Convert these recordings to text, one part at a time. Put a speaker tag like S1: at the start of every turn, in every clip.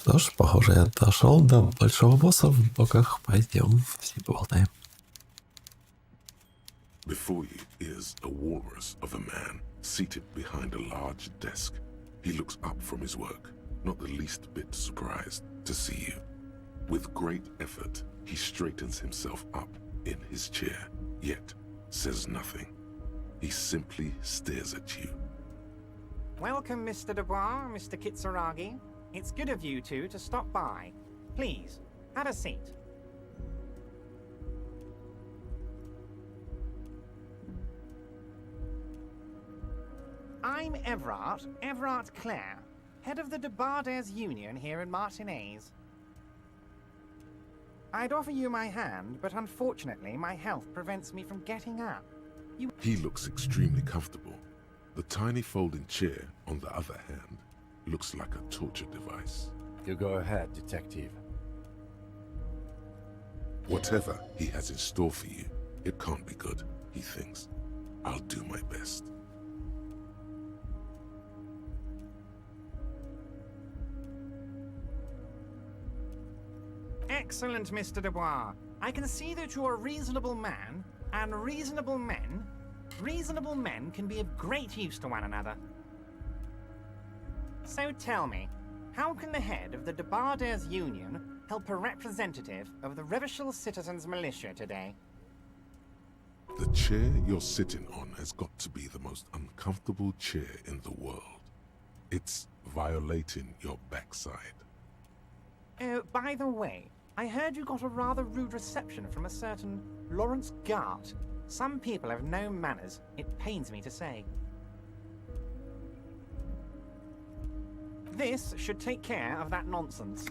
S1: Что ж, похоже, я дошел до большого босса в боках. Пойдем, все поболтаем.
S2: Before you is a walrus of a man seated behind a large desk. He looks up from his work, not the least bit surprised to see you. With great effort, he straightens himself up in his chair, yet says nothing. He simply stares at you.
S3: Welcome, Mr. Dubois, Mr. Kitsuragi. It's good of you two to stop by. Please, have a seat. I'm Everard Clare, head of the Debarders Union here in Martinez. I'd offer you my hand, but unfortunately my health prevents me from getting up.
S2: He looks extremely comfortable. The tiny folding chair, on the other hand, looks like a torture device.
S4: You go ahead, detective.
S2: Whatever he has in store for you, it can't be good, he thinks. I'll do my best.
S3: Excellent, Mr. Dubois. I can see that you're a reasonable man, and reasonable men can be of great use to one another. So tell me, how can the head of the Debarders Union help a representative of the Revachol Citizens Militia today?
S2: The chair you're sitting on has got to be the most uncomfortable chair in the world. It's violating your backside.
S3: Oh, by the way, I heard you got a rather rude reception from a certain Lawrence Gart. Some people have no manners, it pains me to say. This should take care of that nonsense.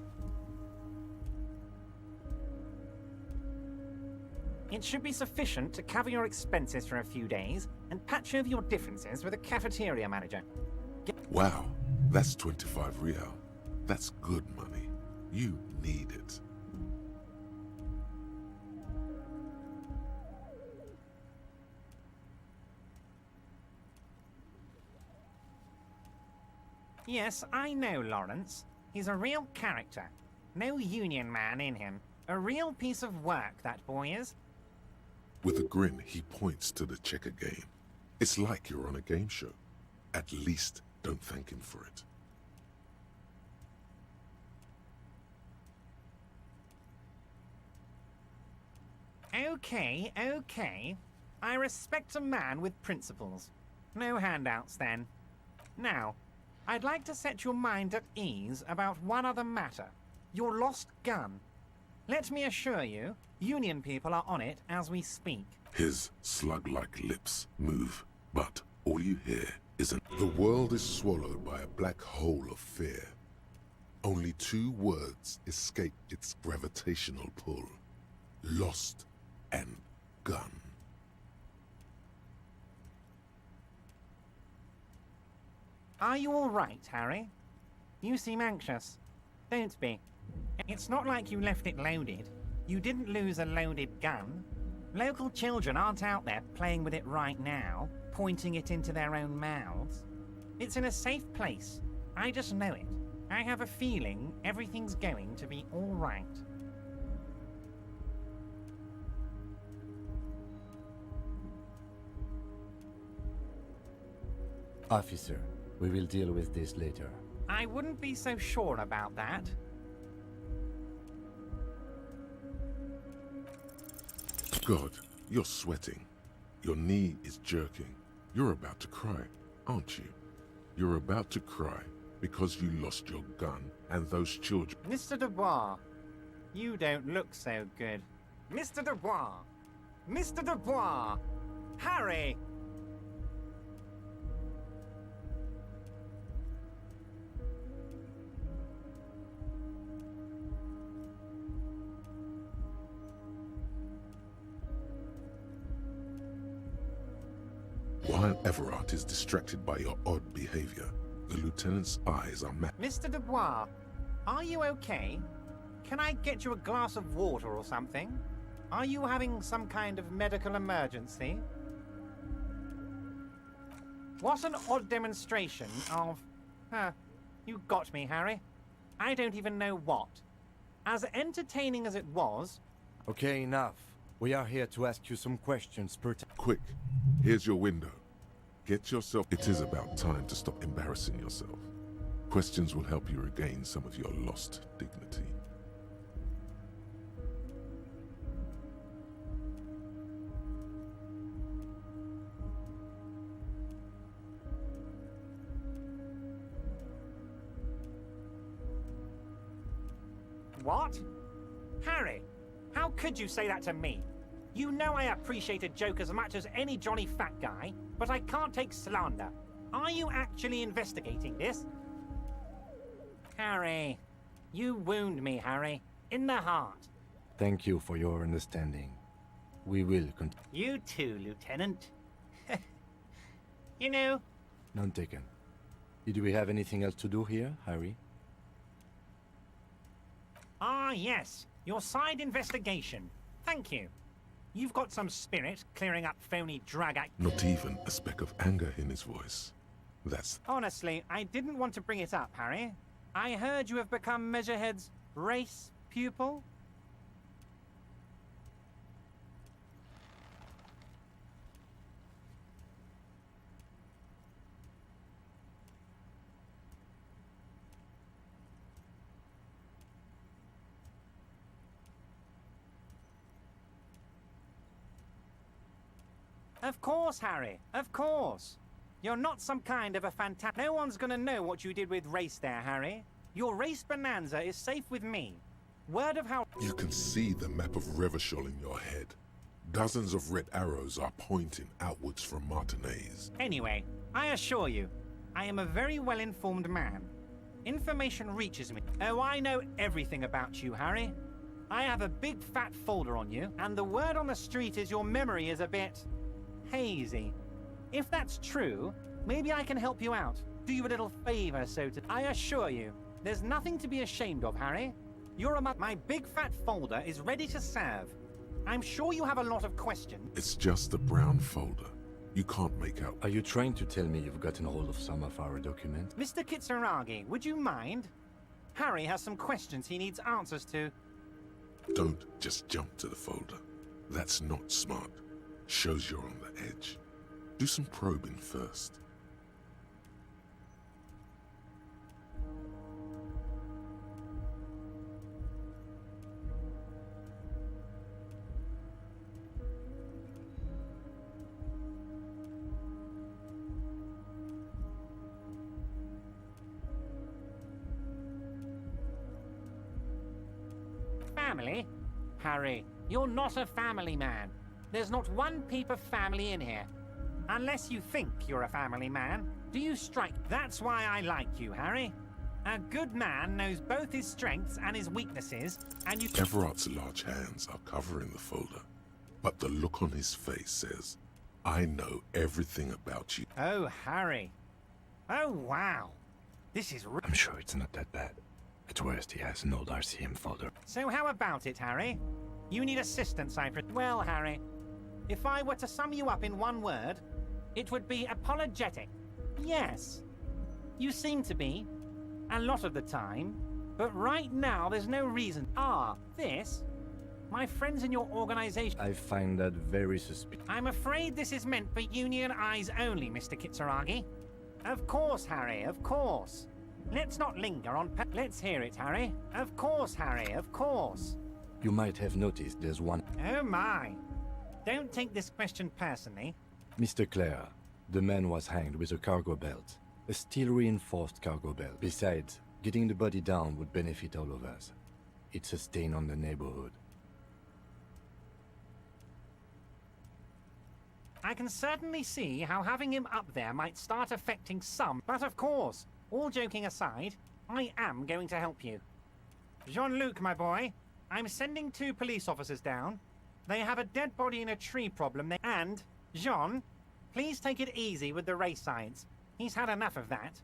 S3: It should be sufficient to cover your expenses for a few days and patch over your differences with a cafeteria manager.
S2: Wow, that's 25 real. That's good money. You need it.
S3: Yes, I know Lawrence. He's a real character. No union man in him. A real piece of work, that boy is.
S2: With a grin, he points to the checker game. It's like you're on a game show. At least don't thank him for it.
S3: Okay, okay. I respect a man with principles. No handouts, then. Now, I'd like to set your mind at ease about one other matter. Your lost gun. Let me assure you, Union people are on it as we speak.
S2: His slug-like lips move, but all you hear isn't. The world is swallowed by a black hole of fear. Only two words escape its gravitational pull. Lost and gun.
S3: Are you all right, Harry? You seem anxious. Don't be. It's not like you left it loaded. You didn't lose a loaded gun. Local children aren't out there playing with it right now, pointing it into their own mouths. It's in a safe place. I just know it. I have a feeling everything's going to be all right.
S4: Officer, we will deal with this later.
S3: I wouldn't be so sure about that.
S2: God, you're sweating. Your knee is jerking. You're about to cry, aren't you? You're about to cry because you lost your gun and those children.
S3: Mr. Dubois, you don't look so good. Mr. Dubois! Mr. Dubois! Harry!
S2: While Everard is distracted by your odd behavior, the lieutenant's eyes are met.
S3: Mr. Dubois, are you okay? Can I get you a glass of water or something? Are you having some kind of medical emergency? What an odd demonstration of... you got me, Harry. I don't even know what. As entertaining as it was,
S4: Okay, enough. We are here to ask you some questions
S2: Quick, here's your window. Get yourself. It is about time to stop embarrassing yourself. Questions will help you regain some of your lost dignity.
S3: what? Harry, how could you say that to me? You know I appreciate a joke as much as any Johnny Fat Guy, but I can't take slander. Are you actually investigating this? Harry, you wound me, Harry, in the heart.
S4: Thank you for your understanding. We will continue.
S3: You too, Lieutenant. You know,
S4: None taken. Did we have anything else to do here, Harry?
S3: ah yes, your side investigation. Thank you. You've got some spirit clearing up phony drug act.
S2: Not even a speck of anger in his voice. That's
S3: Honestly, I didn't want to bring it up, Harry. I heard you have become Measurehead's race pupil. Of course, Harry. Of course. You're not some kind of a fantastic... No one's gonna know what you did with race there, Harry. Your race bonanza is safe with me. Word of how...
S2: You can see the map of Revachol in your head. Dozens of red arrows are pointing outwards from Martinez.
S3: Anyway, I assure you, I am a very well-informed man. Information reaches me. Oh, I know everything about you, Harry. I have a big fat folder on you, and the word on the street is your memory is a bit... hazy. If that's true, maybe I can help you out. Do you a little favor, so to... I assure you, there's nothing to be ashamed of, Harry. You're a My big fat folder is ready to serve. I'm sure you have a lot of questions.
S2: It's just a brown folder. You can't make out.
S4: Are you trying to tell me you've gotten hold of some of our documents?
S3: Mr. Kitsuragi, would you mind? Harry has some questions he needs answers to.
S2: Don't just jump to the folder. That's not smart. Shows you're on the edge. Do some probing first.
S3: Family? Harry, you're not a family man. There's not one peep of family in here. Unless you think you're a family man, do you strike? That's why I like you, Harry. A good man knows both his strengths and his weaknesses, and you...
S2: Everard's large hands are covering the folder, but the look on his face says, I know everything about you.
S3: Oh, Harry. Oh, wow. This is...
S4: I'm sure it's not that bad. At worst, he has an old RCM folder.
S3: So how about it, Harry? You need assistance, Well, Harry, if I were to sum you up in one word, it would be apologetic. Yes. You seem to be. A lot of the time. But right now, there's no reason. This? My friends in your organization...
S4: I find that very suspicious.
S3: I'm afraid this is meant for union eyes only, Mr. Kitsuragi. Of course, Harry, of course. Let's not linger on... Let's hear it, Harry. Of course, Harry, of course.
S4: You might have noticed there's one...
S3: Oh my. Don't take this question personally.
S4: Mr. Clare, the man was hanged with a cargo belt. A steel-reinforced cargo belt. Besides, getting the body down would benefit all of us. It's a stain on the neighborhood.
S3: I can certainly see how having him up there might start affecting some, but of course, all joking aside, I am going to help you. Jean-Luc, my boy, I'm sending 2 police officers down. They have a dead body in a tree problem, and, Jean, please take it easy with the race science. He's had enough of that.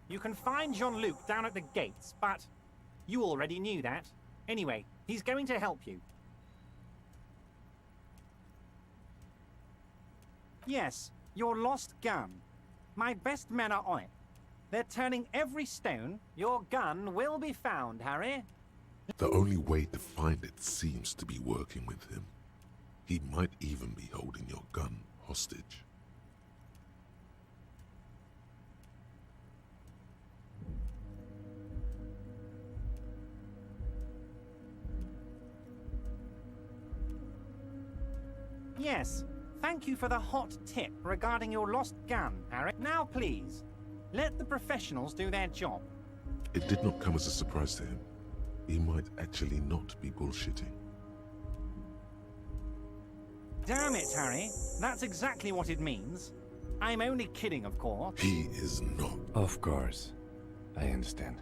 S3: You can find Jean-Luc down at the gates, but you already knew that. Anyway, he's going to help you. Yes, your lost gun. My best men are on it. They're turning every stone. Your gun will be found, Harry.
S2: The only way to find it seems to be working with him. He might even be holding your gun hostage.
S3: Yes, thank you for the hot tip regarding your lost gun, Harry. Now please, let the professionals do their job.
S2: It did not come as a surprise to him. He might actually not be bullshitting.
S3: Damn it, Harry. That's exactly what it means. I'm only kidding, of course.
S2: He is not.
S4: Of course. I understand.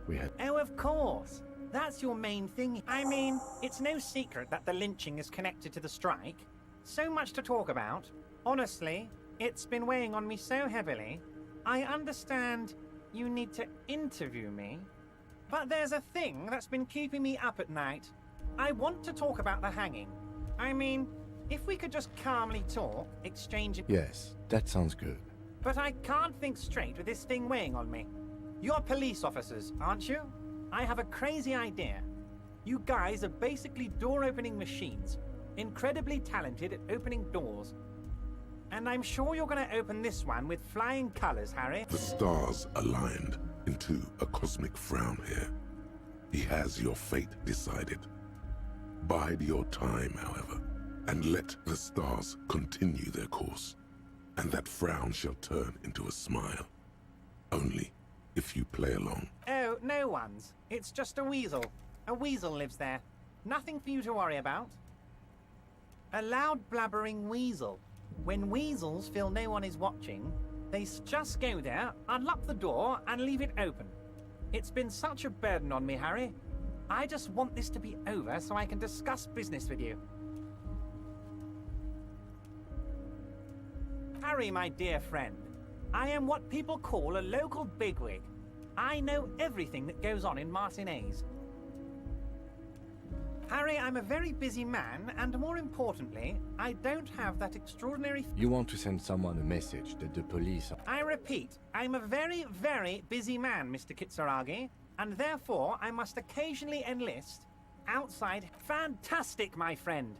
S4: We had...
S3: Oh, of course. That's your main thing. I mean, it's no secret that the lynching is connected to the strike. So much to talk about. Honestly, it's been weighing on me so heavily. I understand you need to interview me, but there's a thing that's been keeping me up at night. I want to talk about the hanging. I mean, if we could just calmly talk, exchange...
S4: Yes, that sounds good.
S3: But I can't think straight with this thing weighing on me. You're police officers, aren't you? I have a crazy idea. You guys are basically door-opening machines, incredibly talented at opening doors. And I'm sure you're going to open this one with flying colors, Harry.
S2: The stars aligned into a cosmic frown here. He has your fate decided. Bide your time, however, and let the stars continue their course, and that frown shall turn into a smile. Only if you play along.
S3: Oh, no one's. It's just a weasel. A weasel lives there. Nothing for you to worry about. A loud blabbering weasel. When weasels feel no one is watching, they just go there, unlock the door, and leave it open. It's been such a burden on me, Harry. I just want this to be over so I can discuss business with you. Harry, my dear friend, I am what people call a local bigwig. I know everything that goes on in Martinez. Harry, I'm a very busy man, and more importantly, I don't have that extraordinary...
S4: You want to send someone a message that the police are...
S3: I repeat, I'm a very, very busy man, Mr. Kitsuragi, and therefore I must occasionally enlist outside... Fantastic, my friend!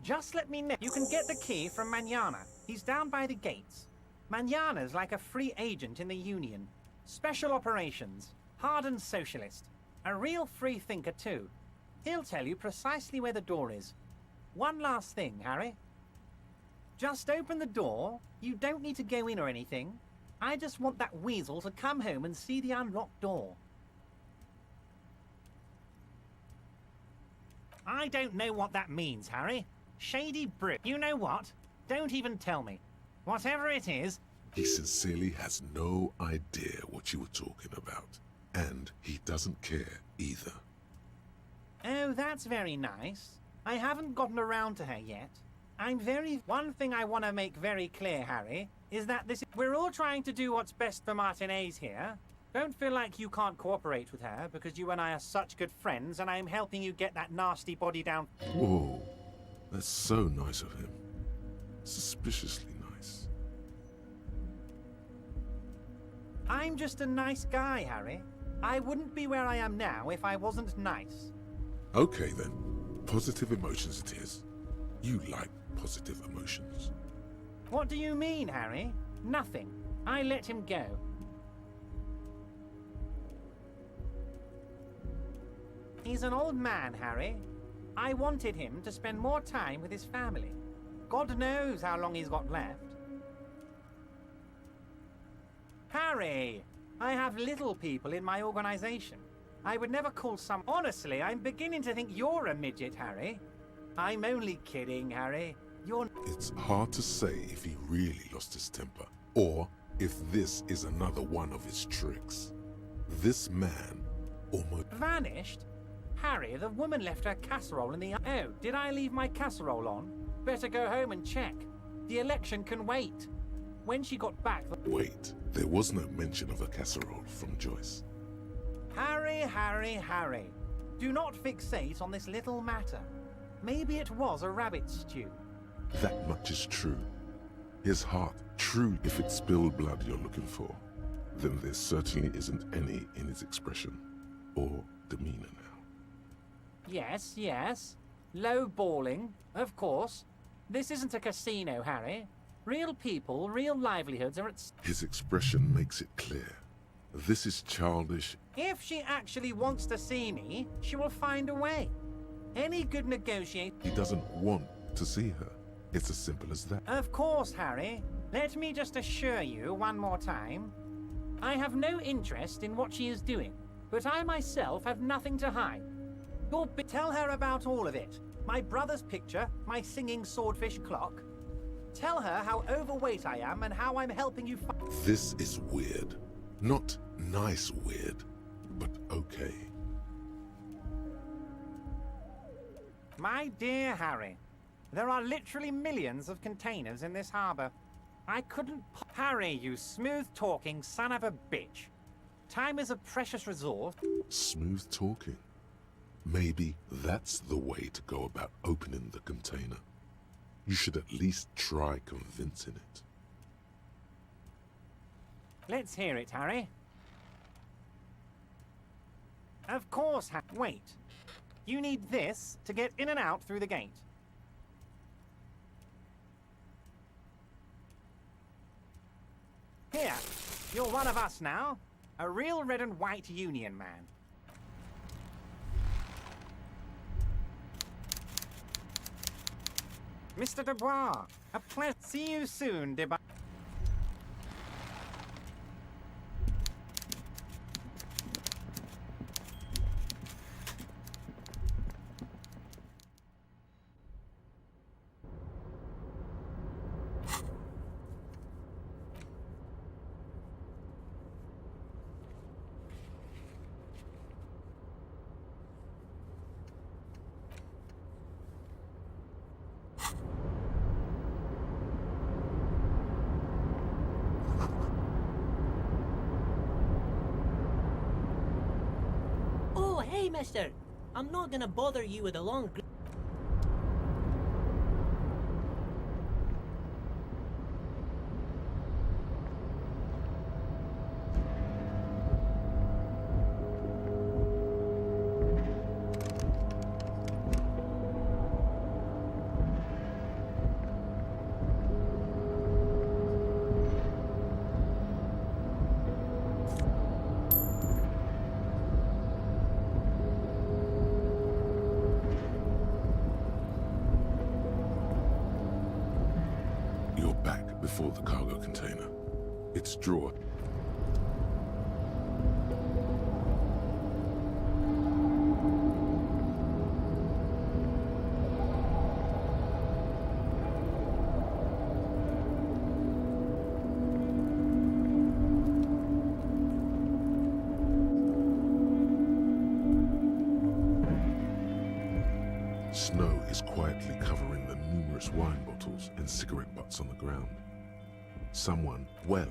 S3: Just let me know. You can get the key from Manana. He's down by the gates. Manana's like a free agent in the Union. Special operations. Hardened socialist. A real free thinker, too. He'll tell you precisely where the door is. One last thing, Harry. Just open the door. You don't need to go in or anything. I just want that weasel to come home and see the unlocked door. I don't know what that means, Harry. Shady brew. You know what? Don't even tell me. Whatever it is...
S2: He sincerely has no idea what you were talking about. And he doesn't care either.
S3: Oh, that's very nice. I haven't gotten around to her yet. One thing I want to make very clear, Harry, is that we're all trying to do what's best for Martinez here. Don't feel like you can't cooperate with her, because you and I are such good friends, and I'm helping you get that nasty body down.
S2: Whoa, that's so nice of him. Suspiciously nice.
S3: I'm just a nice guy, Harry. I wouldn't be where I am now if I wasn't nice.
S2: Okay then, positive emotions it is. You like positive emotions.
S3: What do you mean, Harry? Nothing. I let him go. He's an old man, Harry. I wanted him to spend more time with his family. God knows how long he's got left. Harry! I have little people in my organization. I would never call some... Honestly, I'm beginning to think you're a midget, Harry. I'm only kidding, Harry. You're...
S2: It's hard to say if he really lost his temper, or if this is another one of his tricks. This man almost...
S3: Vanished? Harry, the woman left her casserole in the... Oh, did I leave my casserole on? Better go home and check. The election can wait. When she got back...
S2: Wait, there was no mention of a casserole from Joyce.
S3: Harry, Harry, Harry. Do not fixate on this little matter. Maybe it was a rabbit stew.
S2: That much is true. His heart, true if it's spilled blood you're looking for. then there certainly isn't any in his expression or demeanor now.
S3: Yes, yes. Low balling, of course. This isn't a casino, Harry. Real people, real livelihoods are at
S2: His expression makes it clear. This is childish.
S3: If she actually wants to see me, she will find a way. Any good negotiator...
S2: He doesn't want to see her. It's as simple as that.
S3: Of course, Harry. Let me just assure you one more time. I have no interest in what she is doing, but I myself have nothing to hide. Tell her about all of it. My brother's picture, my singing swordfish clock. Tell her how overweight I am and how I'm helping you fight.
S2: This is weird. Not nice weird, but okay.
S3: My dear Harry, there are literally millions of containers in this harbor. I couldn't... Harry, you smooth-talking son of a bitch. Time is a precious resource.
S2: Smooth talking. Maybe that's the way to go about opening the container. You should at least try convincing it.
S3: Let's hear it, Harry. Of course, wait. You need this to get in and out through the gate. Here, you're one of us now. A real red and white union man. Mr. Dubois, a pleasure. See you soon, Dubois.
S5: Hey, mister, I'm not gonna bother you with a long...
S2: Before the cargo container. Its drawer. Snow is quietly covering the numerous wine bottles and cigarette butts on the ground. Someone, well,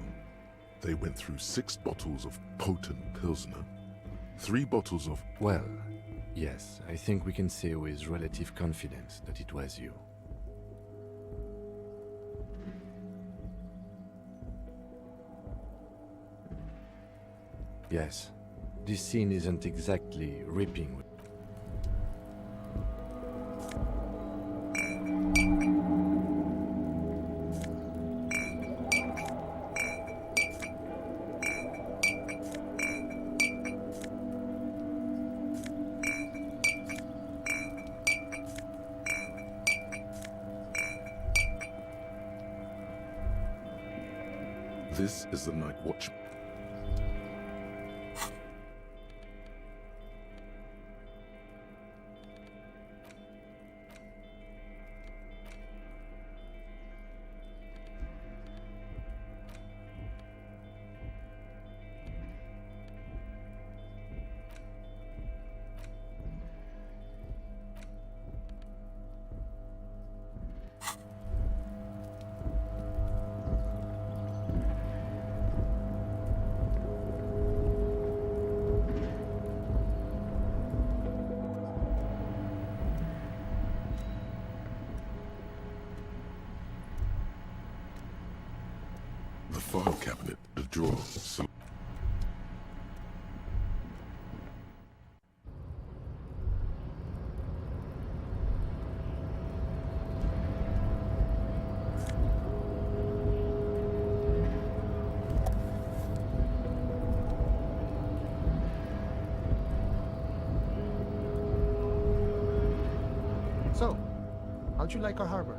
S2: they went through 6 bottles of potent Pilsner, 3 bottles of...
S4: Well, yes, I think we can say with relative confidence that it was you. Yes, this scene isn't exactly ripping.
S2: This is the night watch. The file cabinet, the drawer.
S6: How'd you like our harbor?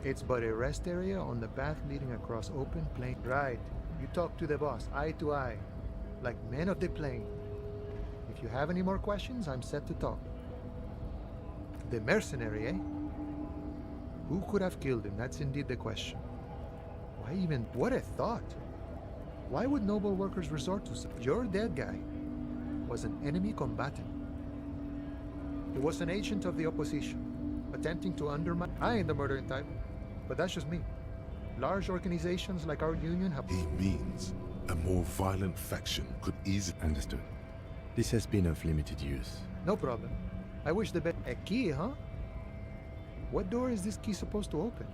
S6: It's but a rest area on the path leading across open plain. Right. You talk to the boss, eye to eye, like men of the plain. If you have any more questions, I'm set to talk. The mercenary, eh? Who could have killed him? That's indeed the question. Why even? What a thought! Why would noble workers resort to such? Your dead guy was an enemy combatant. He was an agent of the opposition, attempting to undermine. I ain't the murdering type, but that's just me. Large organizations like our union have.
S2: He means a more violent faction could easily.
S4: Understood. This has been of limited use.
S6: No problem. I wish the best. A key, huh? What door is this key supposed to open?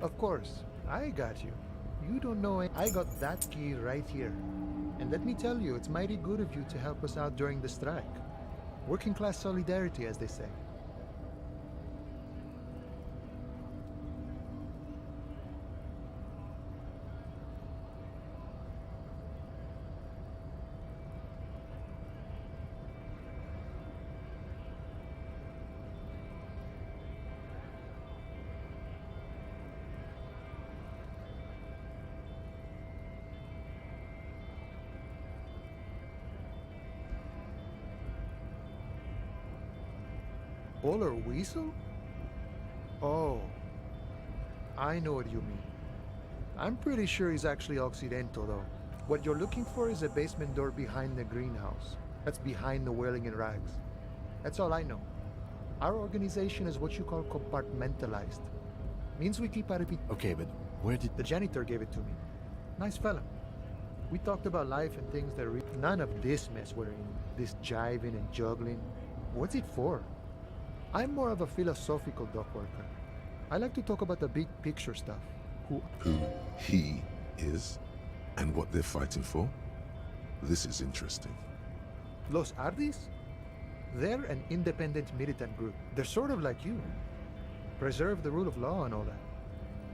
S6: Of course, I got you. You don't know it. I got that key right here. And let me tell you, it's mighty good of you to help us out during the strike. Working class solidarity, as they say. Or weasel? Oh, I know what you mean. I'm pretty sure he's actually Occidental, though. What you're looking for is a basement door behind the greenhouse. That's behind the wailing and rags. That's all I know. Our organization is what you call compartmentalized. Means we keep our repeat.
S4: Okay, but where did...
S6: The janitor gave it to me. Nice fella. We talked about life and things that none of this mess we're in. This jiving and juggling. What's it for? I'm more of a philosophical dock worker. I like to talk about the big picture stuff.
S2: Who he is and what they're fighting for? This is interesting.
S6: Los Ardis? They're an independent militant group. They're sort of like you. Preserve the rule of law and all that.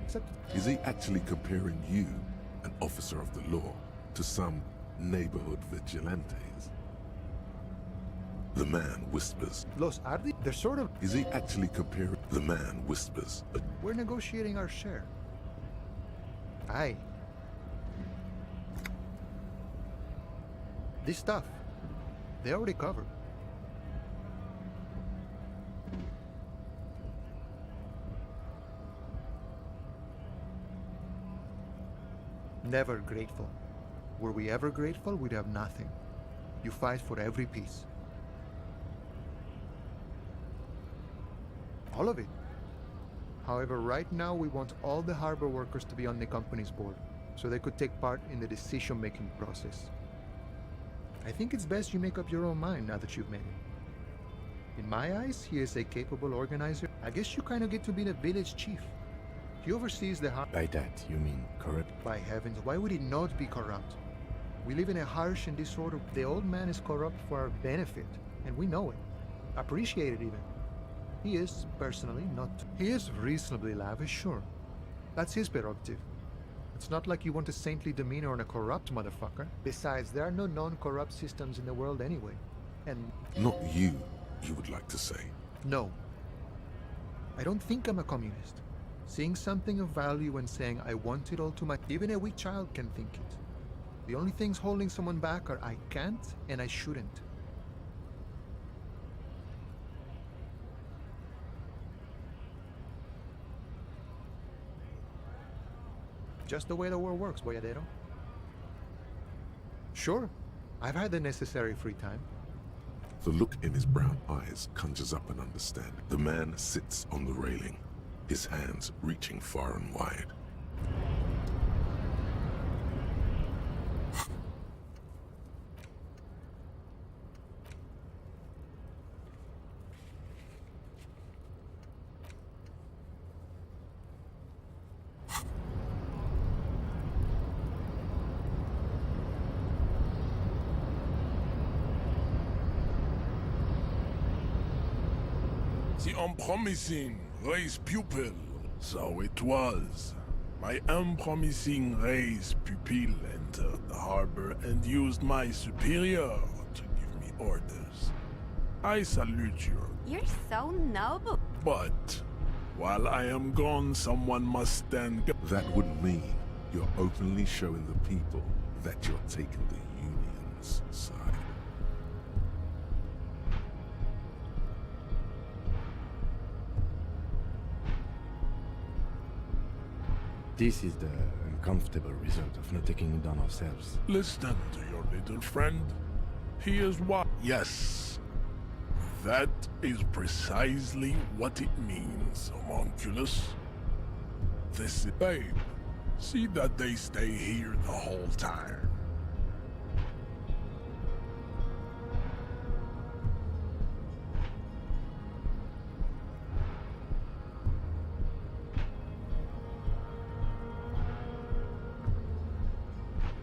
S6: Except...
S2: Is he actually comparing you, an officer of the law, to some neighborhood vigilantes? The man whispers.
S6: Los Ardis? They're sort of...
S2: Is he actually comparing? The man whispers.
S6: We're negotiating our share. Aye. This stuff, they already covered. Never grateful. Were we ever grateful, we'd have nothing. You fight for every piece. All of it. However, right now we want all the harbor workers to be on the company's board, so they could take part in the decision-making process. I think it's best you make up your own mind now that you've made it. In my eyes, he is a capable organizer. I guess you kind of get to be the village chief. He oversees the
S4: By that, you mean corrupt?
S6: By heavens, why would he not be corrupt? We live in a harsh and disorder. The old man is corrupt for our benefit, and we know it. Appreciate it even. He is, personally, not... He is reasonably lavish, sure. That's his prerogative. It's not like you want a saintly demeanor on a corrupt motherfucker. Besides, there are no non-corrupt systems in the world anyway. And...
S2: Not you, you would like to say.
S6: No. I don't think I'm a communist. Seeing something of value and saying I want it all to my... Even a weak child can think it. The only things holding someone back are I can't and I shouldn't. Just the way the world works, boyadero. Sure, I've had the necessary free time.
S2: The look in his brown eyes conjures up an understanding. The man sits on the railing, his hands reaching far and wide.
S7: the unpromising race pupil. So it was. My unpromising race pupil entered the harbor and used my superior to give me orders. I salute you.
S8: You're so noble.
S7: But while I am gone, someone must stand.
S2: That would mean you're openly showing the people that you're taking the Union's side.
S4: This is the uncomfortable result of not taking it on ourselves.
S7: Listen to your little friend. He is what? Yes. That is precisely what it means, homunculus. This is babe. See that they stay here the whole time.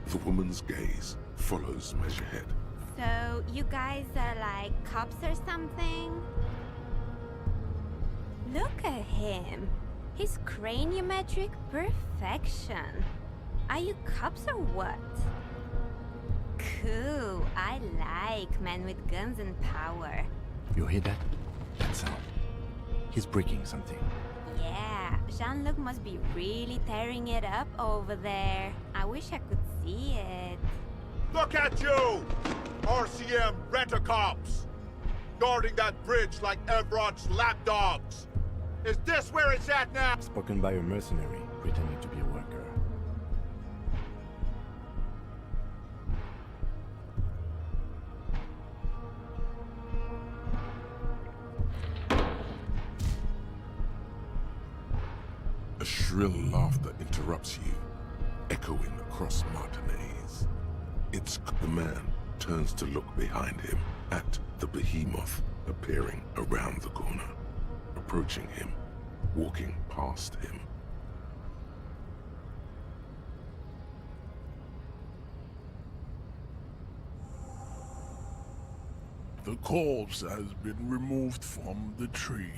S2: The woman's gaze follows Measurehead.
S8: So, you guys are like cops or something? Look at him. His craniometric perfection. Are you cops or what? Cool. I like men with guns and power.
S4: You hear that? That sound. He's breaking something.
S8: Yeah, Jean-Luc must be really tearing it up over there. I wish I could see it.
S9: Look at you! RCM rent-a-cops! Guarding that bridge like Everett's lapdogs! Is this where it's at now?
S4: Spoken by a mercenary pretending to be a worker.
S2: A shrill laughter interrupts you, echoing across Martinez. It's the man turns to look behind him at the behemoth appearing around the corner, approaching him, walking past him.
S7: The corpse has been removed from the tree.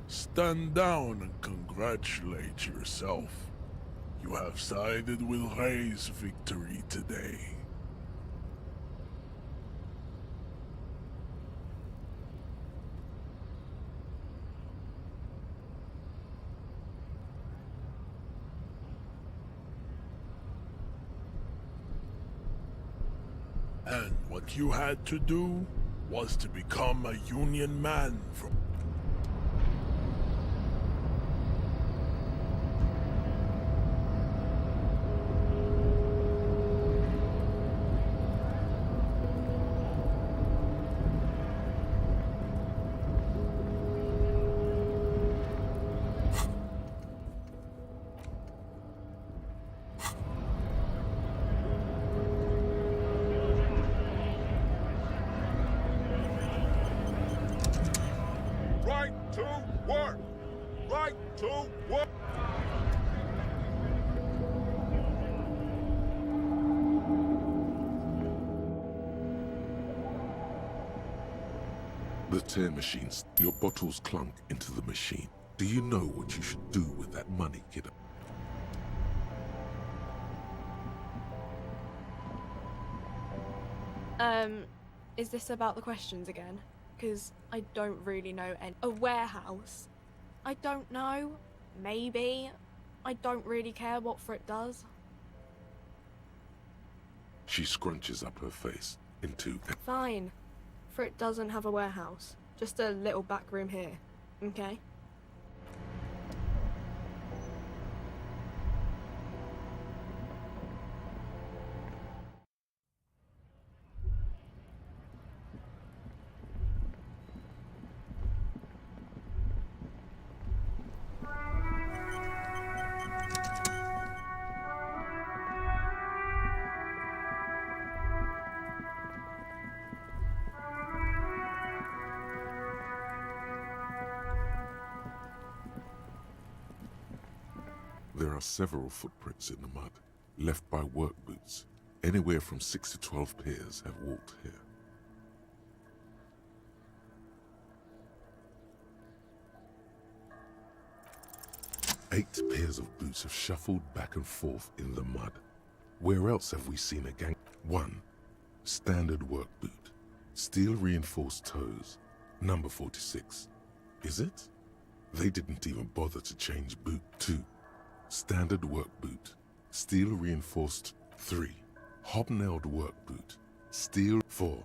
S7: Stand down and congratulate yourself. You have sided with Ray's victory today. And what you had to do was to become a Union man from...
S9: Right to work! Right to work!
S2: The tear machines, your bottles clunk into the machine. Do you know what you should do with that money, kiddo?
S10: Is this about the questions again? Because I don't really know any. A warehouse? I don't know. Maybe. I don't really care what for it does.
S2: She scrunches up her face into...
S10: Fine. For it doesn't have a warehouse. Just a little back room here. Okay?
S2: There are several footprints in the mud, left by work boots. Anywhere from 6 to 12 pairs have walked here. 8 pairs of boots have shuffled back and forth in the mud. Where else have we seen a gang? 1. Standard work boot. Steel reinforced toes. Number 46. Is it? They didn't even bother to change boot. 2. Standard work boot. Steel reinforced. 3. Hobnailed work boot. Steel. 4.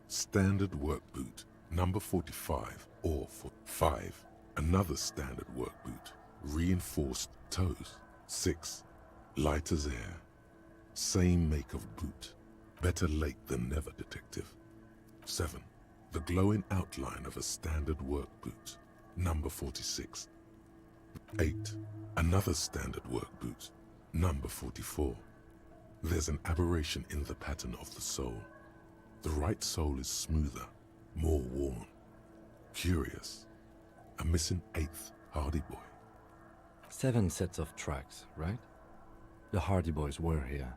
S2: Standard work boot. Number 45 or 5. Another standard work boot. Reinforced toes. 6. Light as air. Same make of boot. Better late than never, detective. 7. The glowing outline of a standard work boot. Number 46. 8. Another standard work boot. Number 44. There's an aberration in the pattern of the sole. The right sole is smoother, more worn. Curious. A missing 8th Hardy Boy.
S4: 7 sets of tracks, right? The Hardy Boys were here.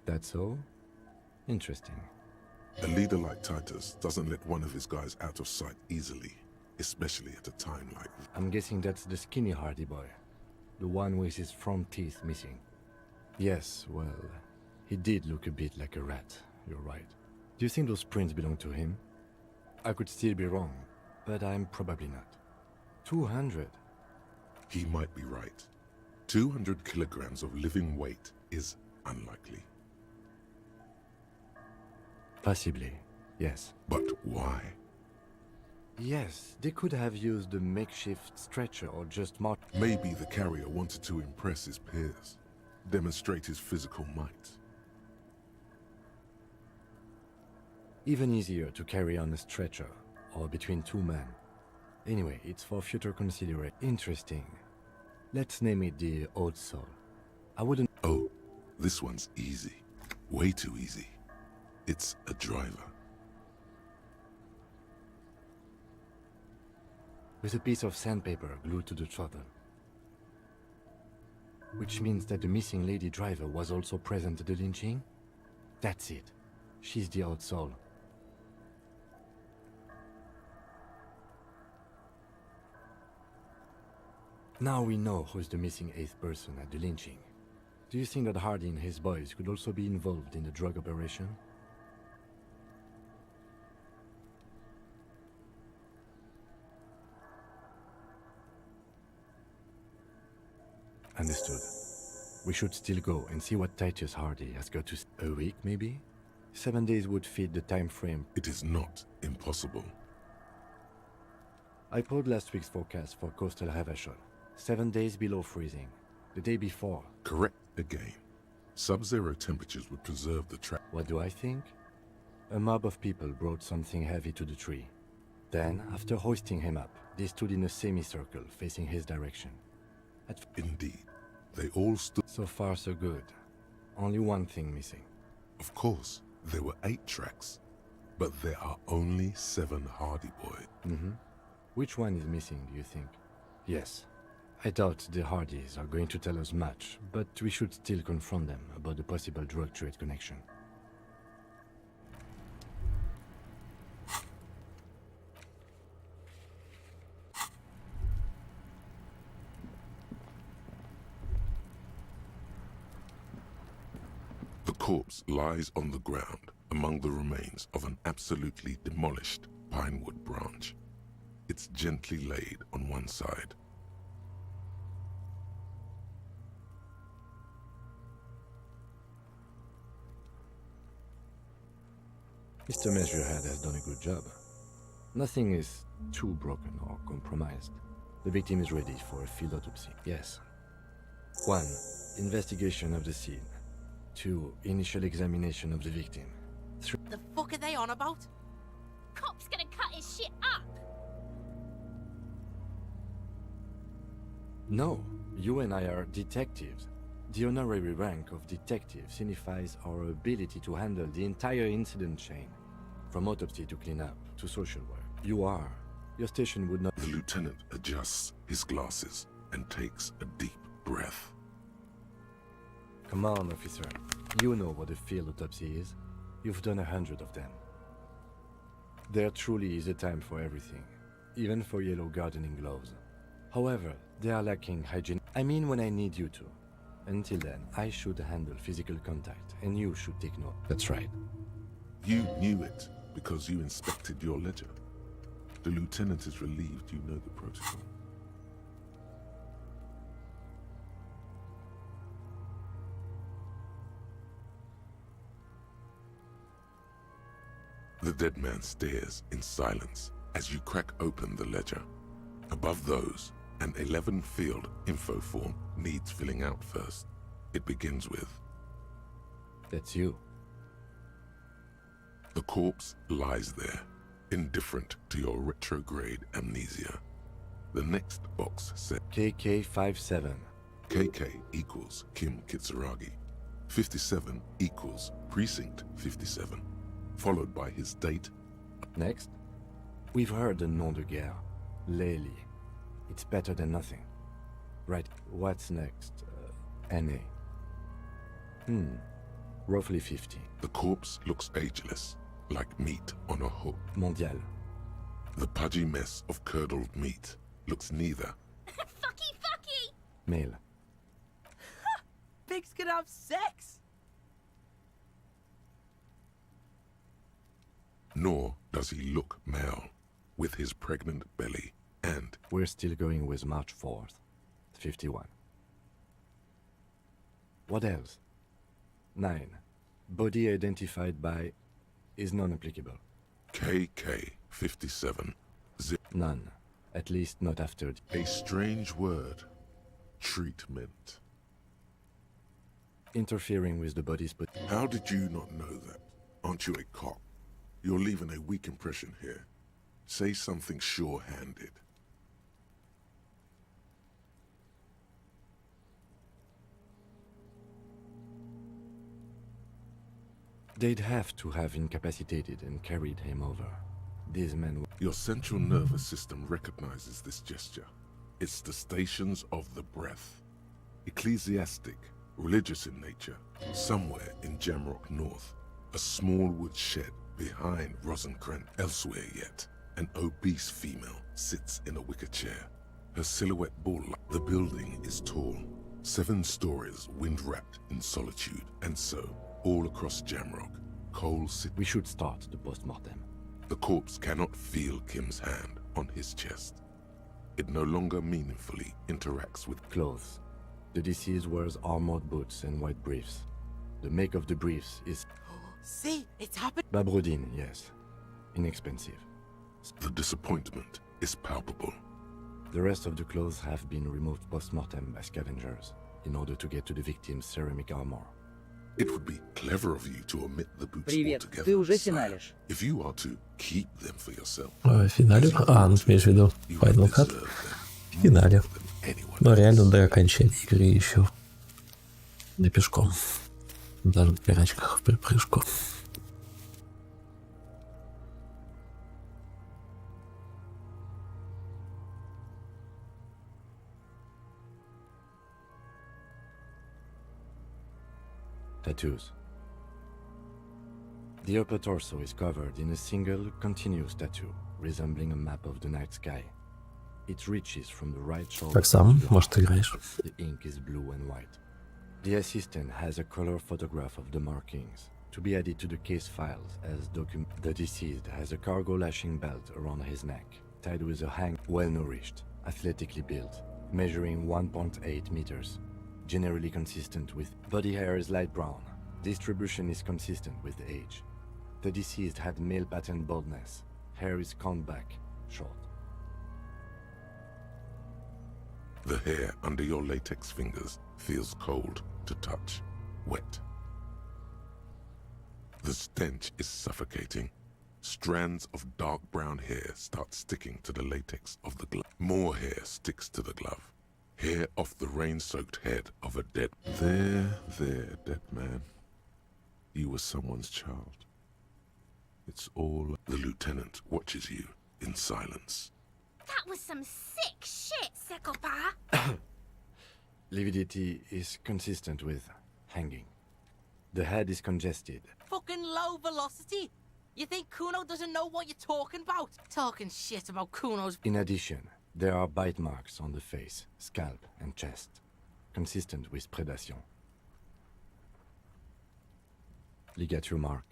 S4: That's all? Interesting.
S2: A leader like Titus doesn't let one of his guys out of sight easily, especially at a time like this.
S4: I'm guessing that's the skinny Hardy Boy. The one with his front teeth missing. Yes, well, he did look a bit like a rat, you're right. Do you think those prints belong to him? I could still be wrong, but I'm probably not. 200?
S2: He might be right. 200 kilograms of living weight is unlikely.
S4: Possibly, yes.
S2: But why?
S4: Yes, they could have used a makeshift stretcher or just
S2: Maybe the carrier wanted to impress his peers, demonstrate his physical might.
S4: Even easier to carry on a stretcher, or between 2 men. Anyway, it's for future consideration. Interesting. Let's name it the Old Soul. I wouldn't...
S2: Oh, this one's easy. Way too easy. It's a driver.
S4: With a piece of sandpaper glued to the throttle. Which means that the missing lady driver was also present at the lynching? That's it. She's the Old Soul. Now we know who's the missing 8th person at the lynching. Do you think that Hardy and his boys could also be involved in the drug operation? Understood. We should still go and see what Titus Hardy has got to say. A week, maybe? 7 days would fit the time frame.
S2: It is not impossible.
S4: I pulled last week's forecast for coastal Havashol. 7 days below freezing. The day before.
S2: Correct again. Sub-zero temperatures would preserve the track.
S4: What do I think? A mob of people brought something heavy to the tree. Then, after hoisting him up, they stood in a semicircle facing his direction.
S2: Indeed. They all stood...
S4: So far, so good. Only one thing missing.
S2: Of course, there were 8 tracks. But there are only 7 Hardy Boys.
S4: Which one is missing, do you think? Yes. I doubt the Hardys are going to tell us much, but we should still confront them about the possible drug trade connection.
S2: The corpse lies on the ground among the remains of an absolutely demolished pinewood branch. It's gently laid on one side.
S4: Mr. Measurehead has done a good job. Nothing is too broken or compromised. The victim is ready for a field autopsy. Yes. 1. Investigation of the scene. 2. Initial examination of the victim. 3.
S5: The fuck are they on about?
S8: Cop's gonna cut his shit up!
S4: No, you and I are detectives. The honorary rank of detective signifies our ability to handle the entire incident chain, from autopsy to cleanup to social work. You are. Your station would not...
S2: The lieutenant adjusts his glasses and takes a deep breath.
S4: Come on, officer. You know what a field autopsy is. You've done 100 of them. There truly is a time for everything. even for yellow gardening gloves. However, they are lacking hygiene. I mean when I need you to. Until then, I should handle physical contact, and you should take note. That's right.
S2: You knew it because you inspected your ledger. The lieutenant is relieved you know the protocol. The dead man stares in silence as you crack open the ledger. Above those, an 11-field info form needs filling out first. It begins with...
S4: That's you.
S2: The corpse lies there, indifferent to your retrograde amnesia. The next box says...
S4: KK57.
S2: KK equals Kim Kitsuragi. 57 equals Precinct 57. Followed by his date.
S4: Next, we've heard the nom de guerre, Lely. It's better than nothing. Right, what's next? NA. Roughly 50.
S2: The corpse looks ageless, like meat on a hook.
S4: Mondial.
S2: The pudgy mess of curdled meat looks neither.
S8: Fucky!
S4: Male.
S5: Pigs can have sex!
S2: Nor does he look male, with his pregnant belly and...
S4: We're still going with March 4th, 51. What else? 9. Body identified by... is non-applicable.
S2: KK57.
S4: None. At least not after...
S2: A strange word. Treatment.
S4: Interfering with the body's...
S2: How did you not know that? Aren't you a cop? You're leaving a weak impression here. Say something sure-handed.
S4: They'd have to have incapacitated and carried him over. These men...
S2: Your central nervous system recognizes this gesture. It's the stations of the breath. Ecclesiastic, religious in nature. Somewhere in Jamrock North, a small wood shed behind Rosenkrantz. Elsewhere yet, an obese female sits in a wicker chair. Her silhouette bull-like. The building is tall, 7 stories, wind-wrapped in solitude. And so, all across Jamrock, Cole sits...
S4: We should start the post-mortem.
S2: The corpse cannot feel Kim's hand on his chest. It no longer meaningfully interacts with...
S4: Clothes. The deceased wears armored boots and white briefs. The make of the briefs is...
S5: See, it's happened.
S4: Babrodine, yes. Inexpensive.
S2: The disappointment is palpable.
S4: The rest of the clothes have been removed post-mortem by scavengers in order to get to the victim's ceramic armor.
S2: It would be clever of you to omit the boots
S11: Привет,
S2: altogether.
S11: ты уже финалишь.
S2: If you are to keep them for yourself,
S1: Финале? Ну ты имеешь в виду
S2: you
S1: Final Cut?
S2: deserve them
S1: В финале.
S2: more than anyone
S1: Но реально
S2: else.
S1: до окончания игры еще не пешком. Даже в пирачках в припрыжку.
S4: Tattoos. The upper torso is covered in a single, continuous tattoo, resembling a map of the night sky. It reaches from the right shoulder
S1: Как сам,
S4: to the
S1: может,
S4: heart.
S1: играешь?
S4: The ink is blue and white. The assistant has a color photograph of the markings to be added to the case files as document. The deceased has a cargo lashing belt around his neck, tied with a hang. Well-nourished, athletically built, measuring 1.8 meters. Generally consistent with... Body hair is light brown. Distribution is consistent with age. The deceased had male pattern baldness. Hair is combed back, short.
S2: The hair under your latex fingers feels cold to touch, wet. The stench is suffocating. Strands of dark brown hair start sticking to the latex of the glove. More hair sticks to the glove. Hair off the rain-soaked head of a dead... There, dead man. You were someone's child. It's all... The lieutenant watches you in silence.
S8: That was some sick shit, Sekopa.
S4: Lividity is consistent with hanging. The head is congested.
S5: Fucking low velocity.
S11: You think Kuno doesn't know what you're talking about? Talking shit about Kuno's...
S4: In addition, there are bite marks on the face, scalp, and chest, consistent with predation. Ligature mark.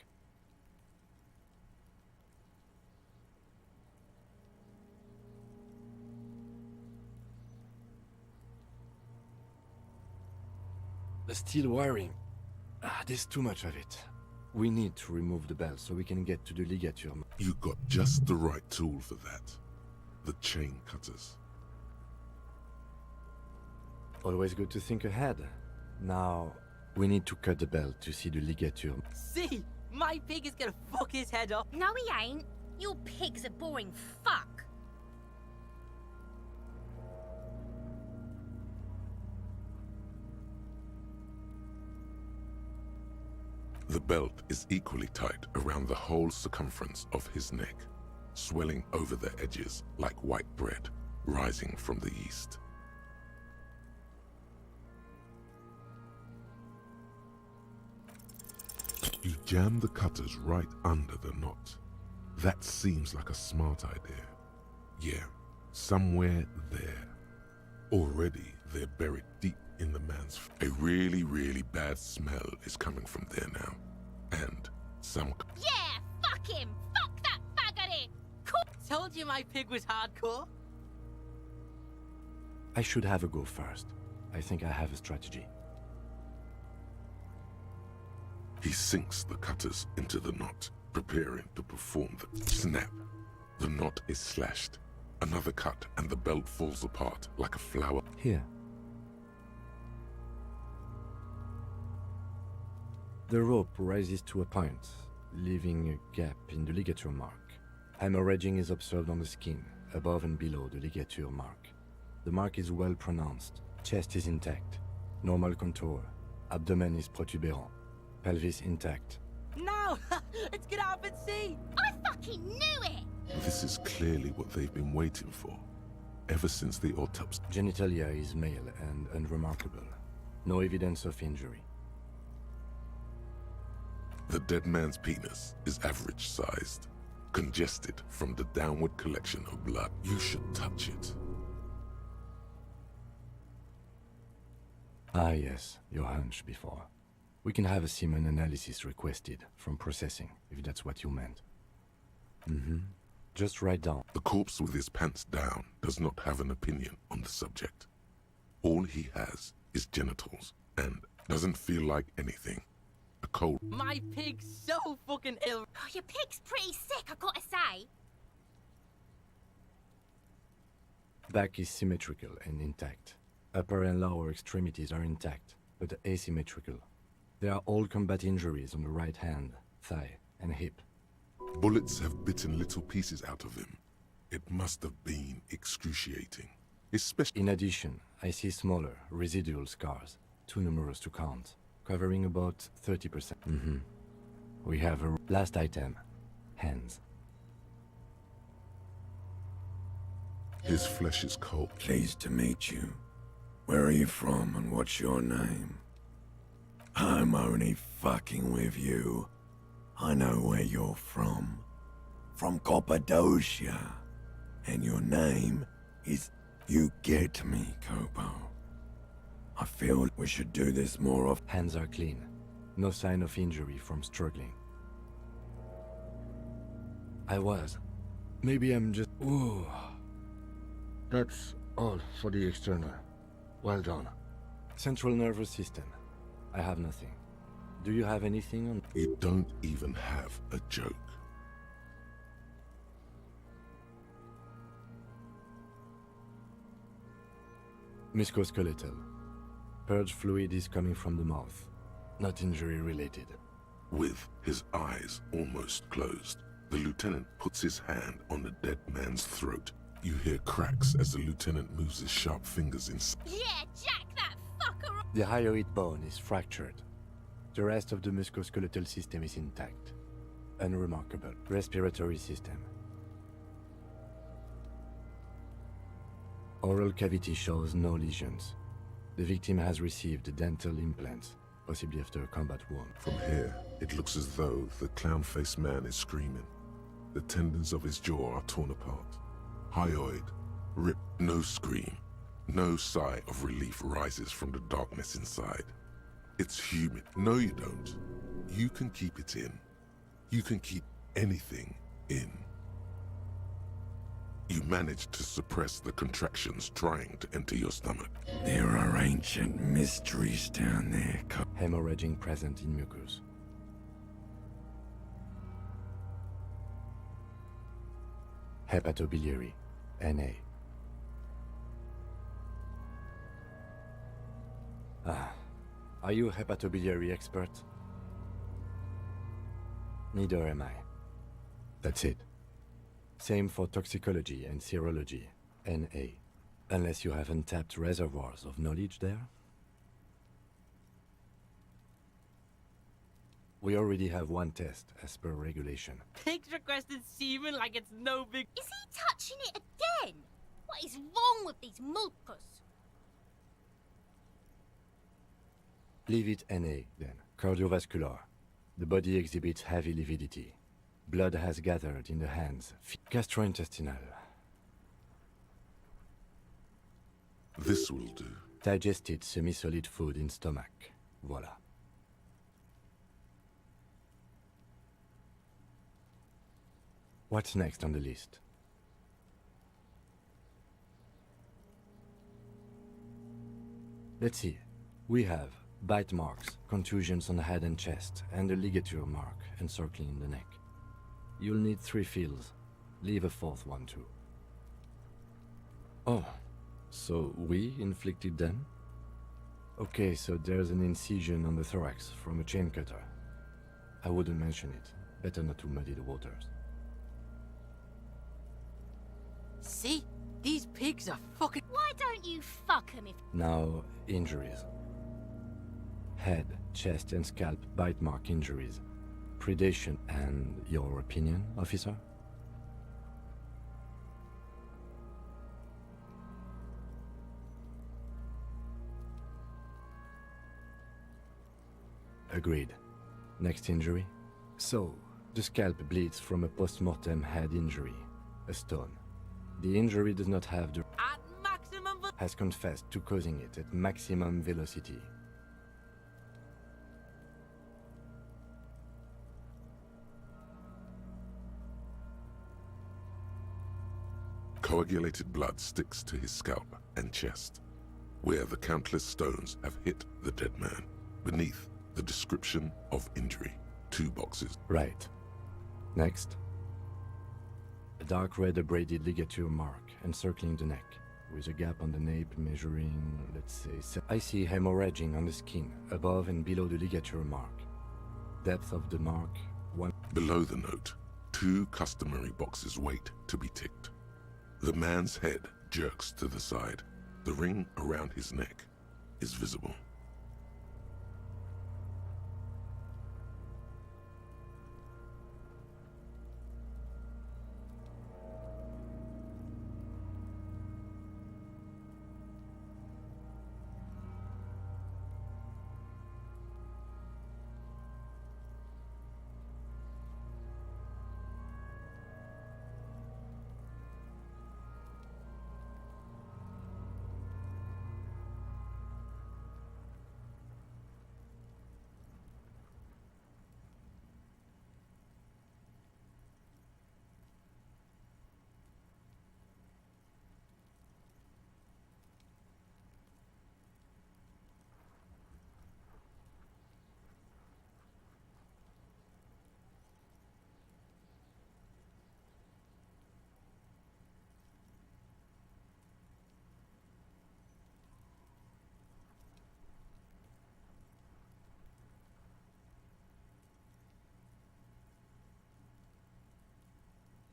S4: The steel wiring. There's too much of it. We need to remove the belt so we can get to the ligature.
S2: You got just the right tool for that. The chain cutters.
S4: Always good to think ahead. Now, we need to cut the belt to see the ligature.
S11: See? My pig is gonna fuck his head off.
S8: No, he ain't. Your pig's a boring fuck.
S2: The belt is equally tight around the whole circumference of his neck, swelling over the edges like white bread rising from the east. You jam the cutters right under the knot. That seems like a smart idea. Yeah, somewhere there. Already they're buried deep in the man's... A really, really bad smell is coming from there now. And some...
S8: Yeah, fuck him! Fuck that faggoty!
S11: Told you my pig was hardcore.
S4: I should have a go first. I think I have a strategy.
S2: He sinks the cutters into the knot, preparing to perform the snap. The knot is slashed. Another cut and the belt falls apart like a flower.
S4: Here. The rope rises to a point, leaving a gap in the ligature mark. Hemorrhaging is observed on the skin, above and below the ligature mark. The mark is well pronounced. Chest is intact. Normal contour. Abdomen is protuberant. Pelvis intact.
S11: No! Let's get up and see!
S8: I fucking knew it!
S2: This is clearly what they've been waiting for, ever since the autopsy.
S4: Genitalia is male and unremarkable. No evidence of injury.
S2: The dead man's penis is average-sized, congested from the downward collection of blood. You should touch it.
S4: Ah yes, your hunch before. We can have a semen analysis requested from processing, if that's what you meant. Just write down.
S2: The corpse with his pants down does not have an opinion on the subject. All he has is genitals and doesn't feel like anything. A cold...
S11: My pig's so fucking ill.
S8: Oh, your pig's pretty sick, I gotta say.
S4: Back is symmetrical and intact. Upper and lower extremities are intact, but asymmetrical. There are all combat injuries on the right hand, thigh, and hip.
S2: Bullets have bitten little pieces out of him. It must have been excruciating. Especially...
S4: In addition, I see smaller, residual scars, too numerous to count, covering about 30%. We have a last item, hands.
S2: His flesh is cold.
S12: Pleased to meet you. Where are you from and what's your name? I'm only fucking with you. I know where you're from. From Cappadocia. And your name is... You get me, Kopo. I feel we should do this more often.
S4: Hands are clean. No sign of injury from struggling. I was. Maybe I'm just... Ooh. That's all for the external. Well done. Central nervous system. I have nothing. Do you have anything on...
S2: You don't even have a joke.
S4: Musculoskeletal. Purge fluid is coming from the mouth. Not injury related.
S2: With his eyes almost closed, the lieutenant puts his hand on the dead man's throat. You hear cracks as the lieutenant moves his sharp fingers inside.
S8: Yeah, jack that fucker up!
S4: The hyoid bone is fractured. The rest of the musculoskeletal system is intact. Unremarkable. Respiratory system. Oral cavity shows no lesions. The victim has received dental implants, possibly after a combat wound.
S2: From here, it looks as though the clown-faced man is screaming. The tendons of his jaw are torn apart. Hyoid, ripped, no scream. No sigh of relief rises from the darkness inside. It's humid. No, you don't. You can keep it in. You can keep anything in. You manage to suppress the contractions trying to enter your stomach.
S12: There are ancient mysteries down there.
S4: Hemorrhaging present in mucus. Hepatobiliary, NA. Are you a hepatobiliary expert? Neither am I. That's it. Same for toxicology and serology, NA. Unless you have untapped reservoirs of knowledge there? We already have one test, as per regulation.
S11: Pigs requested semen like it's no big...
S13: Is he touching it again? What is wrong with these mulkers?
S4: Leave it NA, then. Cardiovascular. The body exhibits heavy lividity. Blood has gathered in the hands. Gastrointestinal.
S2: This will do.
S4: Digested semi-solid food in stomach. Voila. What's next on the list? Let's see. We have bite marks, contusions on the head and chest, and a ligature mark encircling the neck. You'll need 3 fields. Leave a 4th one too. Oh, so we inflicted them? Okay, so there's an incision on the thorax from a chain cutter. I wouldn't mention it. Better not to muddy the waters.
S11: See? These pigs are fucking...
S13: Why don't you fuck him if...
S4: Now, injuries. Head, chest and scalp bite mark injuries. Predation and your opinion, officer? Agreed. Next injury? So, the scalp bleeds from a post-mortem head injury, a stone. The injury does not have the...
S11: At maximum...
S4: has confessed to causing it at maximum velocity.
S2: Coagulated blood sticks to his scalp and chest, where the countless stones have hit the dead man. Beneath, the description of injury. 2 boxes.
S4: Right. Next. A dark red abraded ligature mark encircling the neck, with a gap on the nape measuring, let's say... I see hemorrhaging on the skin, above and below the ligature mark. Depth of the mark, 1...
S2: Below the note, 2 customary boxes wait to be ticked. The man's head jerks to the side. The ring around his neck is visible.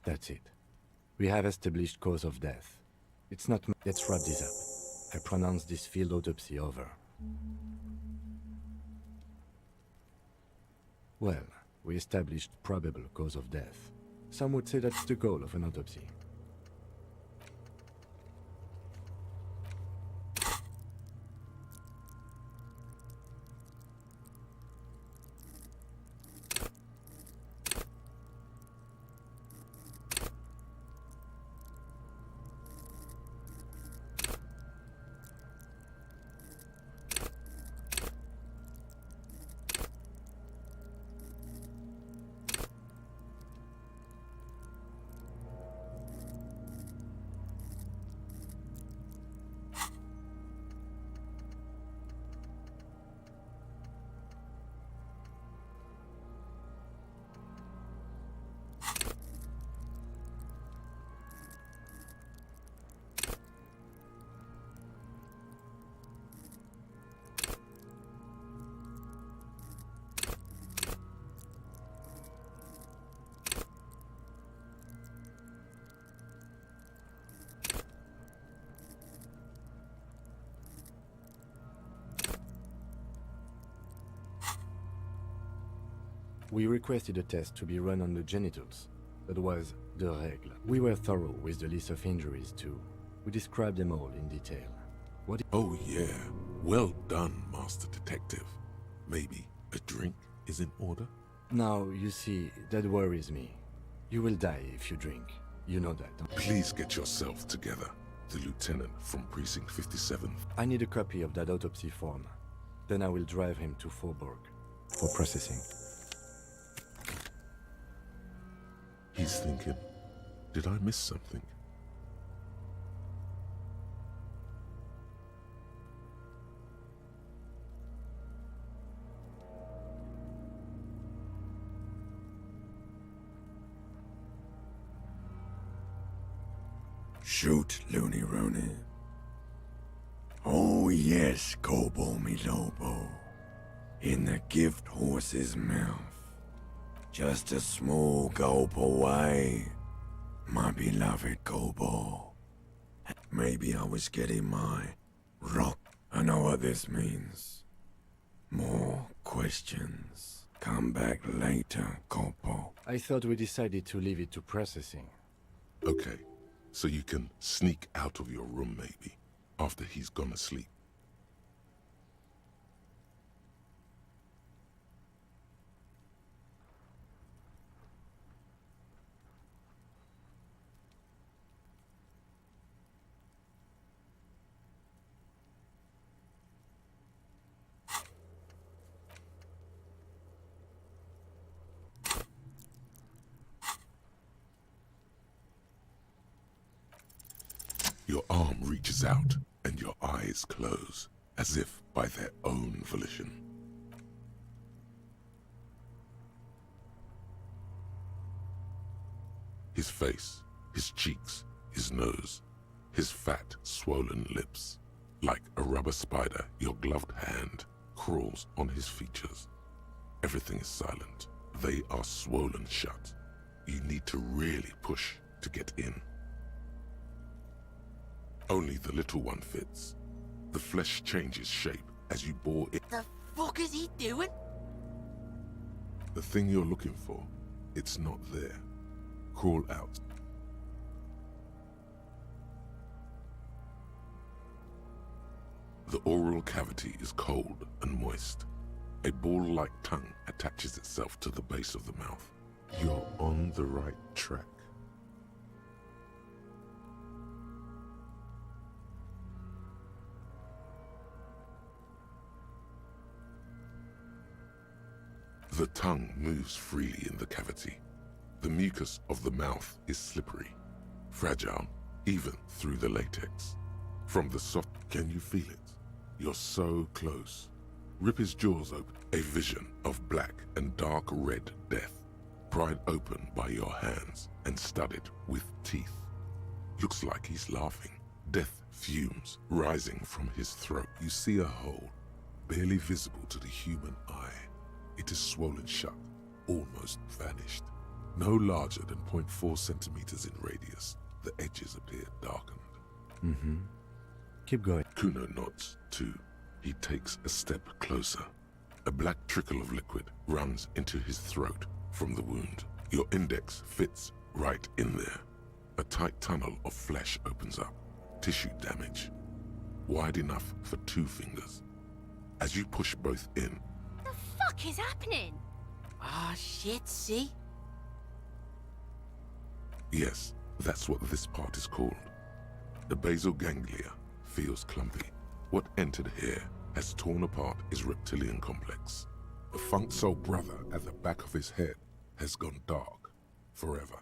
S4: That's it. We have established cause of death. It's not... Let's wrap this up. I pronounce this field autopsy over. Well, we established probable cause of death. Some would say that's the goal of an autopsy. We requested a test to be run on the genitals. That was the règle. We were thorough with the list of injuries too. We described them all in detail. What?
S2: Oh yeah, well done, Master Detective. Maybe a drink is in order?
S4: Now, you see, that worries me. You will die if you drink. You know that, don't you?
S2: Please get yourself together. The lieutenant from Precinct 57.
S4: I need a copy of that autopsy form. Then I will drive him to Faubourg for processing.
S2: He's thinking, did I miss something?
S12: Shoot, Looney Rooney. Oh yes, Kobo mi Lobo. In the gift horse's mouth. Just a small gulp away, my beloved Kobo. Maybe I was getting my rock. I know what this means. More questions. Come back later, Kobo.
S4: I thought we decided to leave it to processing.
S2: Okay, so you can sneak out of your room maybe, after he's gone to sleep. Your arm reaches out and your eyes close, as if by their own volition. His face, his cheeks, his nose, his fat, swollen lips. Like a rubber spider, your gloved hand crawls on his features. Everything is silent. They are swollen shut. You need to really push to get in. Only the little one fits. The flesh changes shape as you bore it.
S11: The fuck is he doing?
S2: The thing you're looking for, it's not there. Crawl out. The oral cavity is cold and moist. A ball-like tongue attaches itself to the base of the mouth. You're on the right track. The tongue moves freely in the cavity. The mucus of the mouth is slippery, fragile, even through the latex. From the soft, can you feel it? You're so close. Rip his jaws open, a vision of black and dark red death, pried open by your hands and studded with teeth. Looks like he's laughing. Death fumes rising from his throat. You see a hole, barely visible to the human eye. It is swollen shut, almost vanished. No larger than 0.4 centimeters in radius, the edges appear darkened.
S4: Keep going.
S2: Kuno nods, too. He takes a step closer. A black trickle of liquid runs into his throat from the wound. Your index fits right in there. A tight tunnel of flesh opens up. Tissue damage. Wide enough for 2 fingers. As you push both in,
S13: The fuck is happening?
S11: Ah, shit, see?
S2: yes, that's what this part is called. The basal ganglia feels clumpy. What entered here has torn apart his reptilian complex. The funk soul brother at the back of his head has gone dark forever.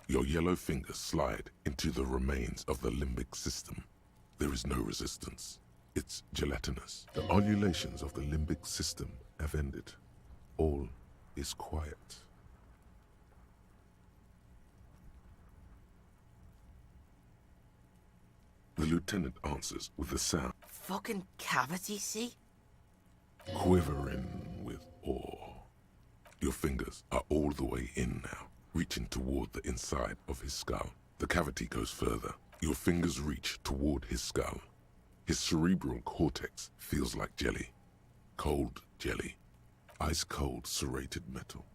S2: Your yellow fingers slide into the remains of the limbic system. There is no resistance. It's gelatinous. The ululations of the limbic system have ended. All is quiet. The lieutenant answers with a sound,
S11: Fucking cavity, see?
S2: quivering with awe. Your fingers are all the way in now, reaching toward the inside of his skull. The cavity goes further. Your fingers reach toward his skull. His cerebral cortex feels like jelly. cold jelly. Ice cold serrated metal.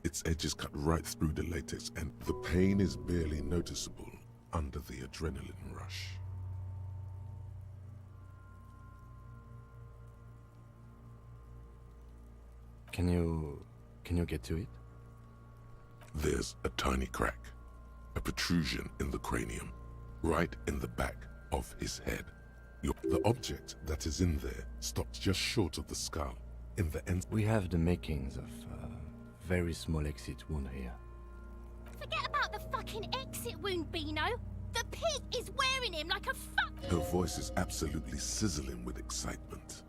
S2: Its edges cut right through the latex, and the pain is barely noticeable under the adrenaline rush.
S4: Can you get to it?
S2: There's a tiny crack, a protrusion in the cranium, right in the back of his head. The object that is in there stops just short of the skull, in the end.
S4: We have the makings of a very small exit wound here.
S13: Forget about the fucking exit wound, Beano. The pig is wearing him like a fuck.
S2: Her voice is absolutely sizzling with excitement.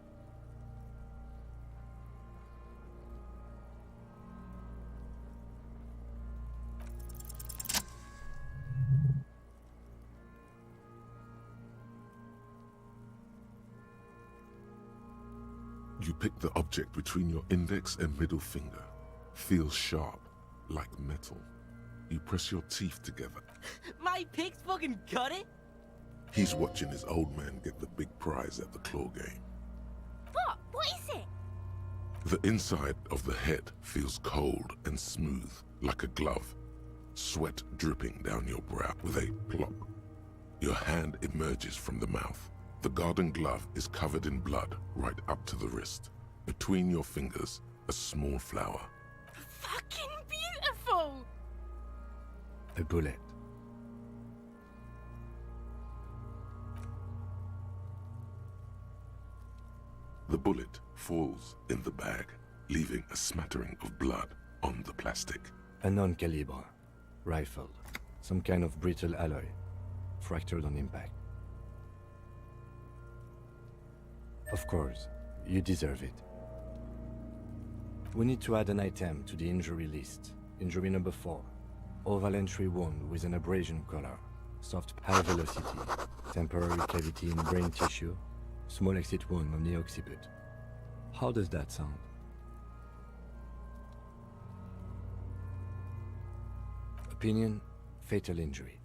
S2: You pick the object between your index and middle finger. Feels sharp, like metal. You press your teeth together.
S11: My pig's fucking got it?
S2: He's watching his old man get the big prize at the claw game.
S13: What? What is it?
S2: The inside of the head feels cold and smooth, like a glove. Sweat dripping down your brow with a plop. Your hand emerges from the mouth. The garden glove is covered in blood right up to the wrist. Between your fingers, a small flower.
S13: Fucking beautiful!
S4: A bullet.
S2: The bullet falls in the bag, leaving a smattering of blood on the plastic.
S4: A non-caliber rifle. Some kind of brittle alloy. Fractured on impact. Of course, you deserve it. We need to add an item to the injury list. Injury number 4. Oval entry wound with an abrasion color. Soft high velocity. Temporary cavity in brain tissue. Small exit wound on the occiput. How does that sound? Opinion, fatal injury.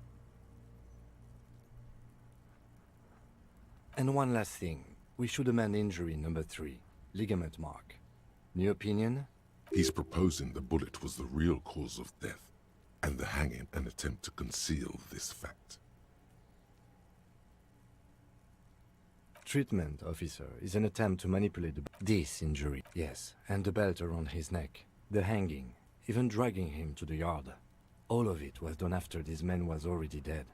S4: And one last thing. We should amend injury number 3, ligament mark. New opinion?
S2: He's proposing the bullet was the real cause of death, and the hanging an attempt to conceal this fact.
S4: Treatment, officer, is an attempt to manipulate this injury. Yes, and the belt around his neck, the hanging, even dragging him to the yard. All of it was done after this man was already dead.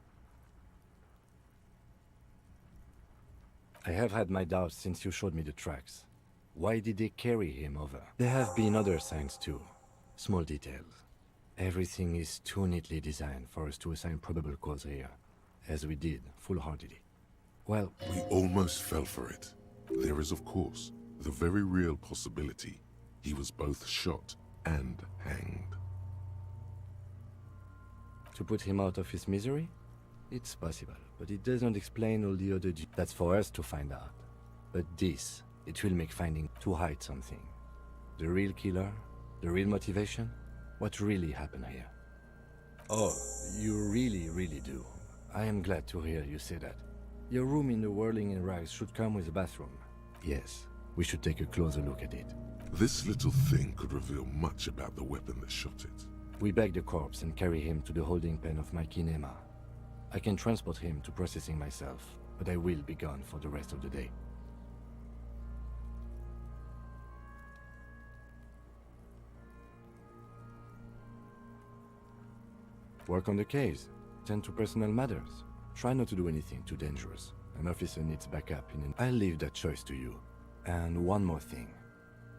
S4: I have had my doubts since you showed me the tracks. Why did they carry him over? There have been other signs too. Small details. Everything is too neatly designed for us to assign probable cause here, as we did, full-heartedly. Well,
S2: we almost fell for it. There is, of course, the very real possibility he was both shot and hanged.
S4: To put him out of his misery? It's possible, but it doesn't explain all the other... That's for us to find out. But this, it will make finding to hide something. The real killer, the real motivation, what really happened here. Oh, you really do. I am glad to hear you say that. Your room in the Whirling in Rags should come with a bathroom. Yes, we should take a closer look at it.
S2: This little thing could reveal much about the weapon that shot it.
S4: We bag the corpse and carry him to the holding pen of my kinema. I can transport him to processing myself, but I will be gone for the rest of the day. Work on the case. Tend to personal matters. Try not to do anything too dangerous. An officer needs backup in an... I'll leave that choice to you. And one more thing.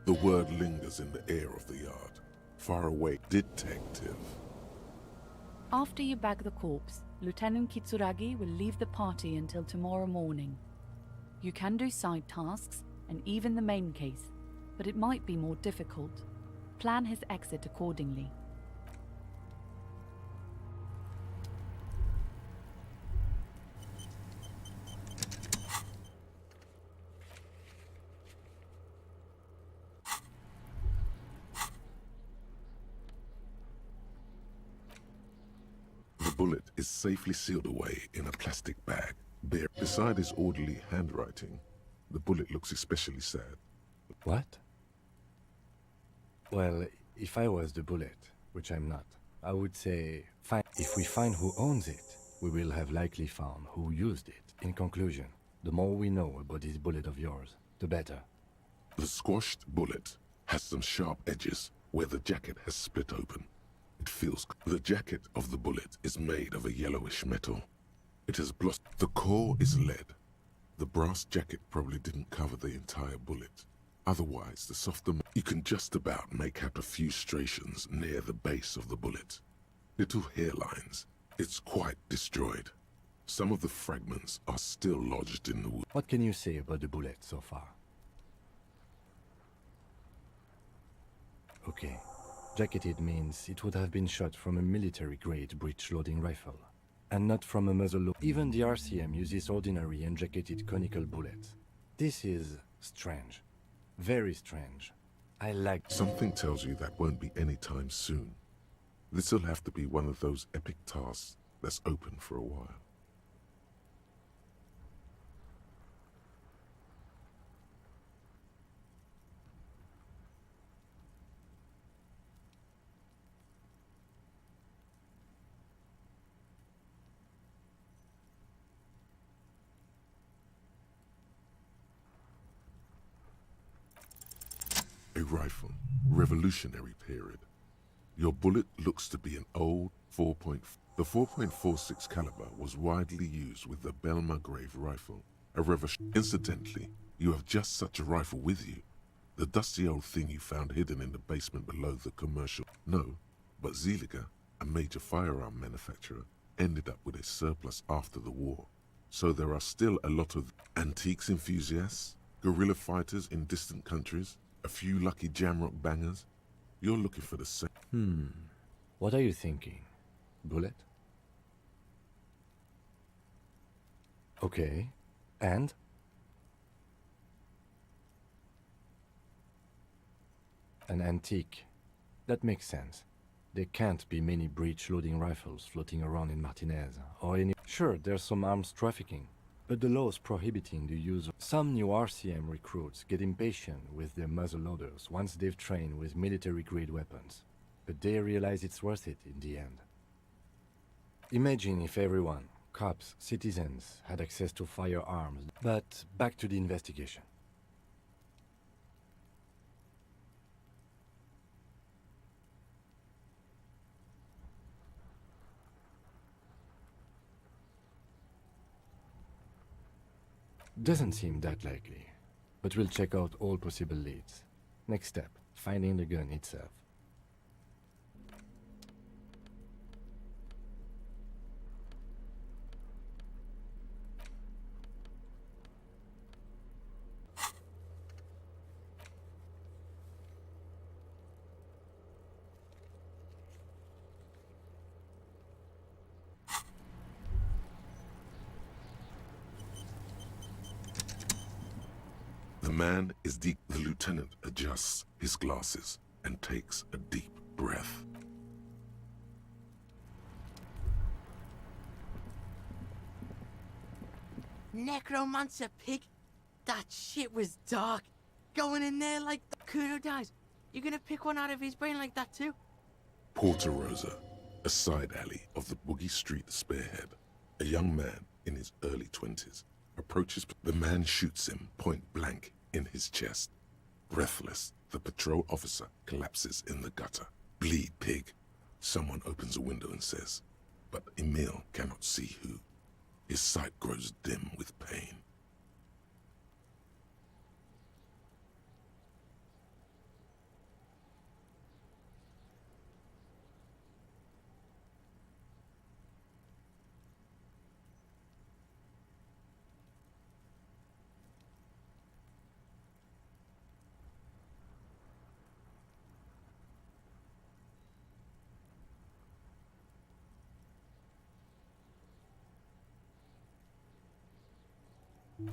S2: The word lingers in the air of the yard. Far away, detective.
S14: After you bag the corpse, Lieutenant Kitsuragi will leave the party until tomorrow morning. You can do side tasks, and even the main case, but it might be more difficult. Plan his exit accordingly.
S2: The bullet is safely sealed away in a plastic bag. Beside his orderly handwriting, the bullet looks especially sad.
S4: What? Well, if I was the bullet, which I'm not, I would say, fine. If we find who owns it, we will have likely found who used it. In conclusion, the more we know about this bullet of yours, the better.
S2: The squashed bullet has some sharp edges where the jacket has split open. It feels... The jacket of the bullet is made of a yellowish metal. It has blossomed. The core is lead. The brass jacket probably didn't cover the entire bullet. Otherwise, the softer... You can just about make out a few striations near the base of the bullet. Little hairlines. It's quite destroyed. Some of the fragments are still lodged in the wood.
S4: What can you say about the bullet so far? Okay. Jacketed means it would have been shot from a military-grade breech-loading rifle, and not from a muzzle. Even the RCM uses ordinary unjacketed conical bullets. This is strange. Very strange. I like...
S2: Something tells you that won't be anytime soon. This'll have to be one of those epic tasks that's open for a while. A rifle, revolutionary period. Your bullet looks to be an old 4. The 4.46 caliber was widely used with the Belma-Grave rifle. Incidentally, you have just such a rifle with you. The dusty old thing you found hidden in the basement below the commercial. No, but Zeliger, a major firearm manufacturer, ended up with a surplus after the war. So there are still a lot of antiques enthusiasts, guerrilla fighters in distant countries, a few lucky jamrock bangers. You're looking for the same.
S4: What are you thinking? Bullet? Okay. And? An antique. That makes sense. There can't be many breech-loading rifles floating around in Martinez, or any... Sure, there's some arms trafficking, but the laws prohibiting the use of... Some new RCM recruits get impatient with their muzzleloaders once they've trained with military-grade weapons, but they realize it's worth it in the end. Imagine if everyone, cops, citizens, had access to firearms. But back to the investigation. Doesn't seem that likely, but we'll check out all possible leads. Next step, finding the gun itself.
S2: The man is deep. The lieutenant adjusts his glasses and takes a deep breath.
S11: Necromancer pig? That shit was dark. Going in there like the Kuno dies. You gonna pick one out of his brain like that too?
S2: Porta Rosa, a side alley of the Boogie Street spearhead. A young man in his early 20s approaches. The man shoots him point blank in his chest. Breathless, the patrol officer collapses in the gutter. Bleed, pig. Someone opens a window and says, but Emil cannot see who. His sight grows dim with pain.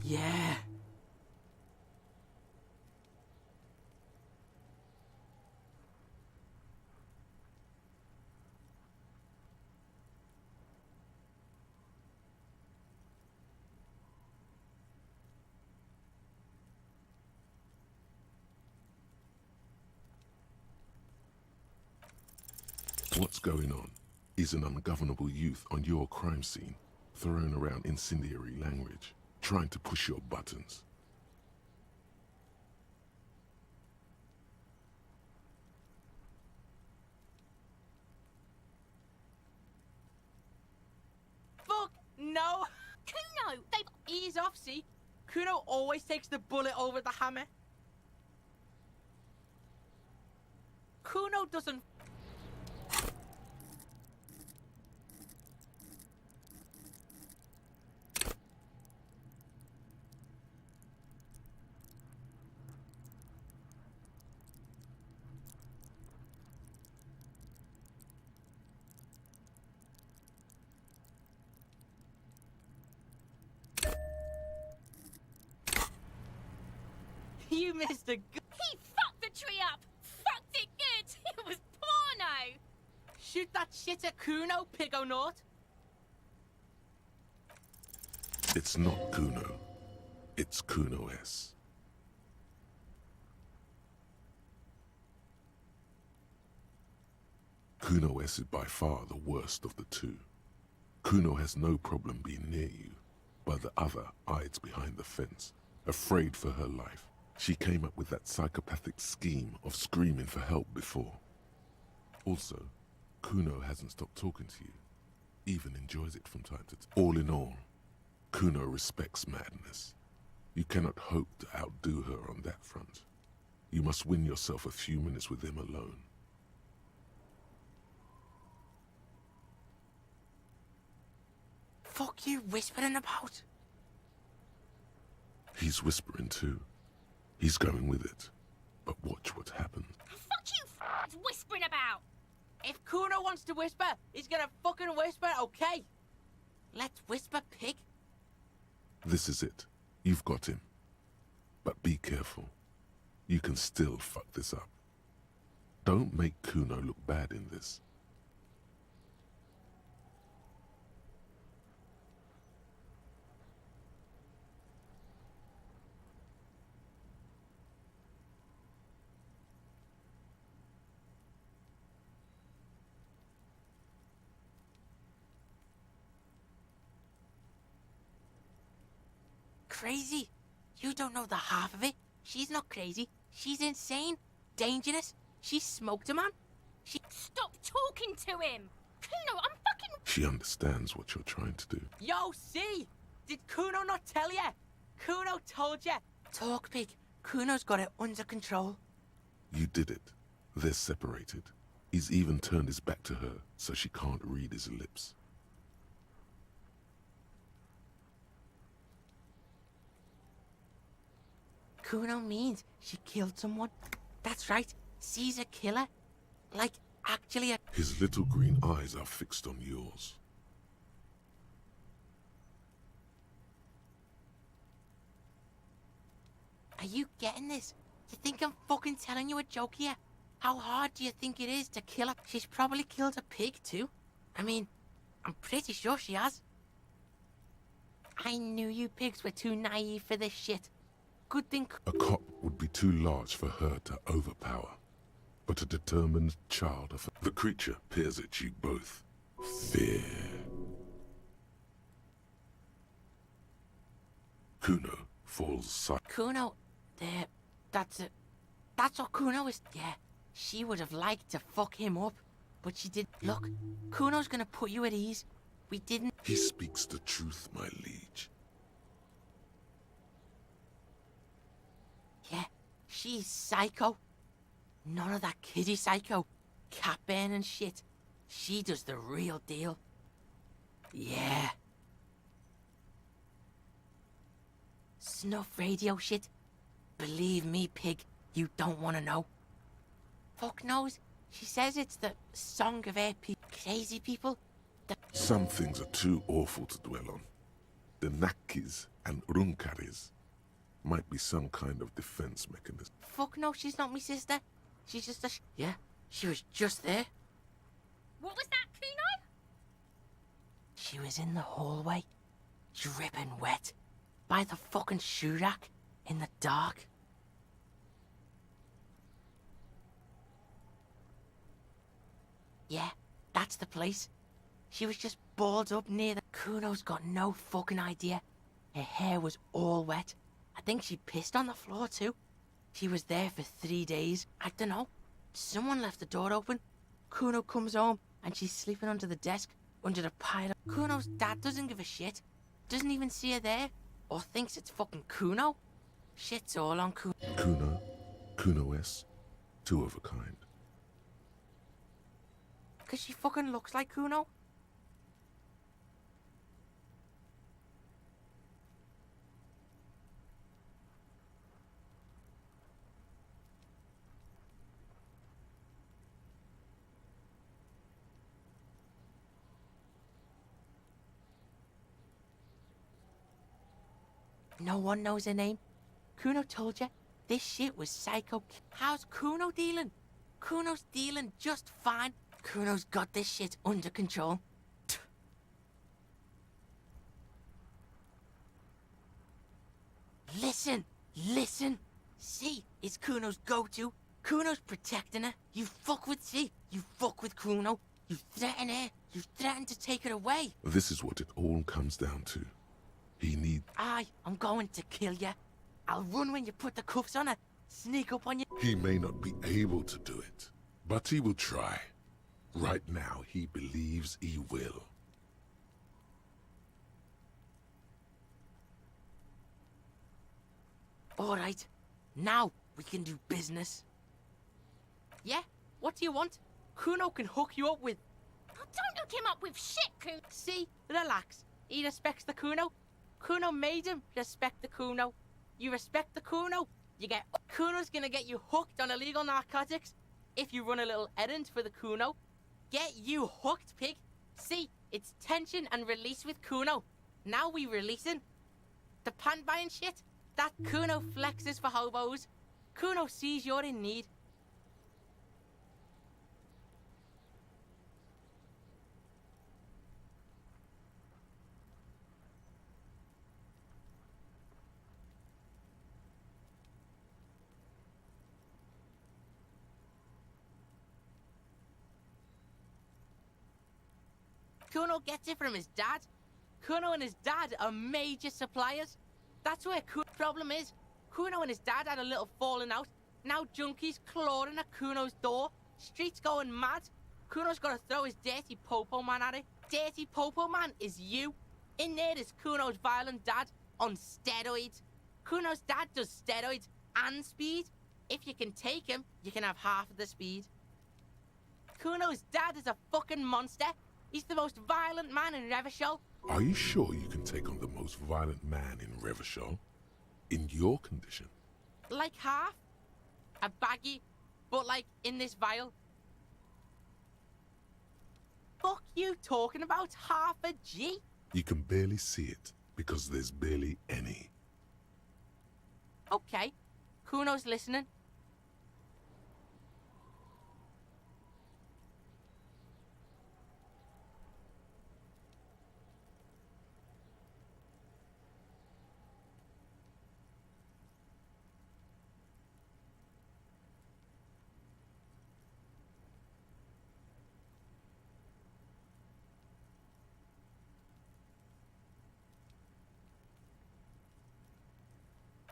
S11: Yeah.
S2: What's going on is an ungovernable youth on your crime scene, throwing around incendiary language, trying to push your buttons.
S11: Fuck no!
S13: Kuno, they've...
S11: Ease off, see? Kuno always takes the bullet over the hammer. Kuno doesn't... You missed a good...
S13: He fucked the tree up! Fucked it good! It was porno!
S11: Shoot that shit at Kuno, Pigonaught!
S2: It's not Kuno. It's Kuno S. Kuno S is by far the worst of the two. Kuno has no problem being near you, but the other hides behind the fence, afraid for her life. She came up with that psychopathic scheme of screaming for help before. Also, Kuno hasn't stopped talking to you, even enjoys it from time to time. All in all, Kuno respects madness. You cannot hope to outdo her on that front. You must win yourself a few minutes with him alone.
S11: Fuck you whispering about?
S2: He's whispering too. He's going with it. But watch what happens.
S13: Fuck you whispering about!
S11: If Kuno wants to whisper, he's gonna fucking whisper, okay? Let's whisper, pig.
S2: This is it. You've got him. But be careful. You can still fuck this up. Don't make Kuno look bad in this.
S11: Crazy? You don't know the half of it. She's not crazy. She's insane. Dangerous. She smoked a man. She...
S13: Stop talking to him! Kuno, I'm fucking...
S2: She understands what you're trying to do.
S11: Yo, see? Did Kuno not tell ya? Kuno told ya. Talk, pig. Kuno's got it under control.
S2: You did it. They're separated. He's even turned his back to her, so she can't read his lips.
S11: Kuno means she killed someone. That's right. She's a killer. Like, actually a...
S2: His little green eyes are fixed on yours.
S11: Are you getting this? You think I'm fucking telling you a joke here? How hard do you think it is to kill her? She's probably killed a pig too. I mean, I'm pretty sure she has. I knew you pigs were too naive for this shit. Good thing...
S2: A cop would be too large for her to overpower. But a determined child of... The creature peers at you both. Fear. Kuno falls silent.
S11: Kuno... That's what Kuno is... Yeah, she would have liked to fuck him up. But she did... Look, Kuno's gonna put you at ease. We didn't...
S2: He speaks the truth, my liege.
S11: Yeah, she's psycho. None of that kiddie psycho. Cat burning shit. She does the real deal. Yeah. Snuff radio shit. Believe me, pig, you don't want to know. Fuck knows. She says it's the song of her crazy people.
S2: Some things are too awful to dwell on. The Nakis and Runkaris might be some kind of defense mechanism.
S11: Fuck no, she's not my sister. She's just a... Yeah, she was just there.
S13: What was that, Kuno?
S11: She was in the hallway, dripping wet, by the fucking shoe rack, in the dark. Yeah, That's the place. She was just balled up near the... Kuno's got no fucking idea. Her hair was all wet. I think she pissed on the floor too. She was there for 3 days. I don't know. Someone left the door open. Kuno comes home and she's sleeping under the desk, under the pile. Kuno's dad doesn't give a shit. Doesn't even see her there. Or thinks it's fucking Kuno. Shit's all on Kuno.
S2: Kuno, Kuno-S, two of a kind.
S11: Cause she fucking looks like Kuno. No one knows her name. Kuno told you this shit was psycho. How's Kuno dealing? Kuno's dealing just fine. Kuno's got this shit under control. Listen, listen. C is Kuno's go-to. Kuno's protecting her. You fuck with C, you fuck with Kuno. You threaten her, you threaten to take her away.
S2: This is what it all comes down to. He needs...
S11: I'm going to kill you. I'll run when you put the cuffs on her. Sneak up on you.
S2: He may not be able to do it, but he will try. Right now, he believes he will.
S11: All right, now we can do business. Yeah, what do you want? Kuno can hook you up with...
S13: Oh, don't hook him up with shit, Kuno.
S11: See, relax. He respects the Kuno. Kuno made him respect the Kuno. You respect the Kuno, you get... Kuno's gonna get you hooked on illegal narcotics if you run a little errand for the Kuno. Get you hooked, pig. See, it's tension and release with Kuno. Now we releasing. The pan buying shit, that Kuno flexes for hobos. Kuno sees you're in need. Kuno gets it from his dad. Kuno and his dad are major suppliers. That's where Kuno's problem is. Kuno and his dad had a little falling out. Now junkies clawing at Kuno's door. Streets going mad. Kuno's got to throw his dirty popo man at it. Dirty popo man is you. In there is Kuno's violent dad on steroids. Kuno's dad does steroids and speed. If you can take him, you can have half of the speed. Kuno's dad is a fucking monster. He's the most violent man in Revachol.
S2: Are you sure you can take on the most violent man in Revachol? In your condition?
S11: Like half. A baggy, but like in this vial. Fuck you talking about half a G?
S2: You can barely see it because there's barely any.
S11: Okay, Kuno's listening.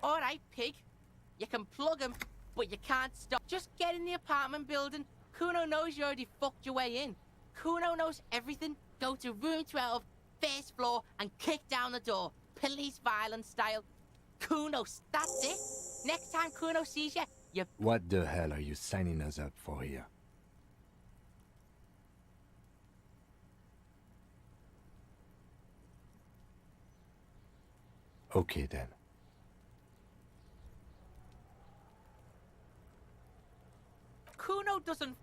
S11: All right, pig. You can plug him, but you can't stop. Just get in the apartment building. Kuno knows you already fucked your way in. Kuno knows everything. Go to room 12, first floor, and kick down the door. Police violence style. Kuno, that's it. Next time Kuno sees you, you...
S4: What the hell are you signing us up for here? Okay then.
S11: Kuno doesn't...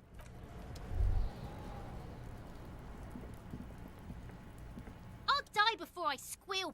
S13: I'll die before I squeal.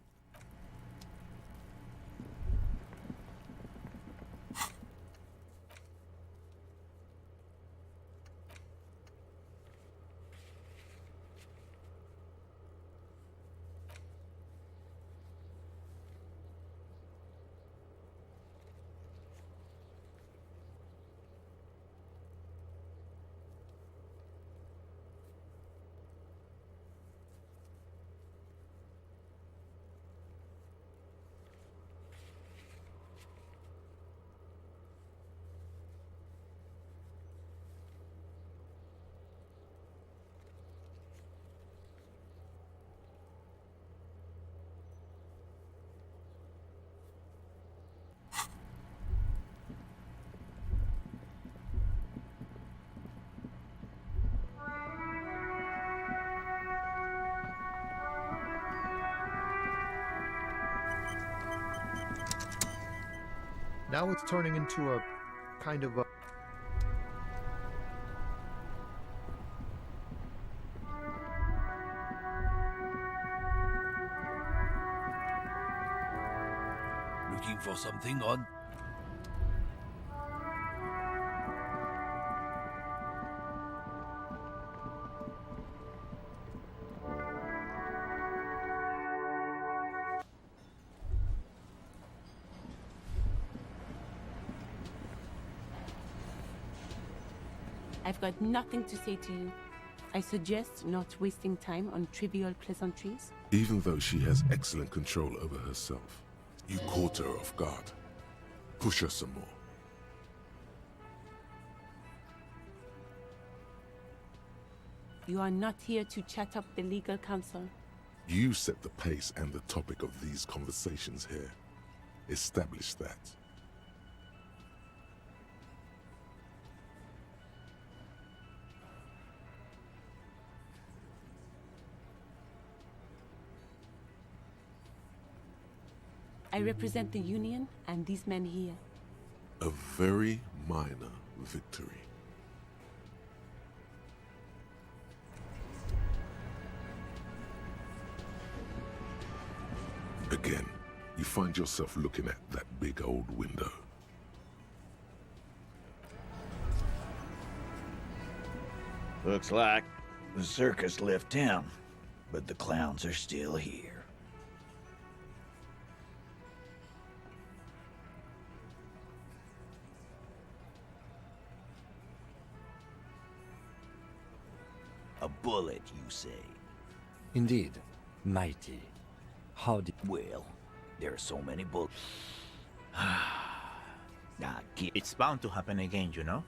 S6: Now it's turning into a kind of a...
S15: Looking for something on?
S16: I've got nothing to say to you. I suggest not wasting time on trivial pleasantries.
S2: Even though she has excellent control over herself, you caught her off guard. Push her some more.
S16: You are not here to chat up the legal counsel.
S2: You set the pace and the topic of these conversations here. Establish that.
S16: I represent the Union and these men here.
S2: A very minor victory. Again, you find yourself looking at that big old window.
S15: Looks like the circus left town, but the clowns are still here. A bullet, you say?
S4: Indeed. Mighty. How did...
S15: Well, there are so many bullets. It's bound to happen again, you know?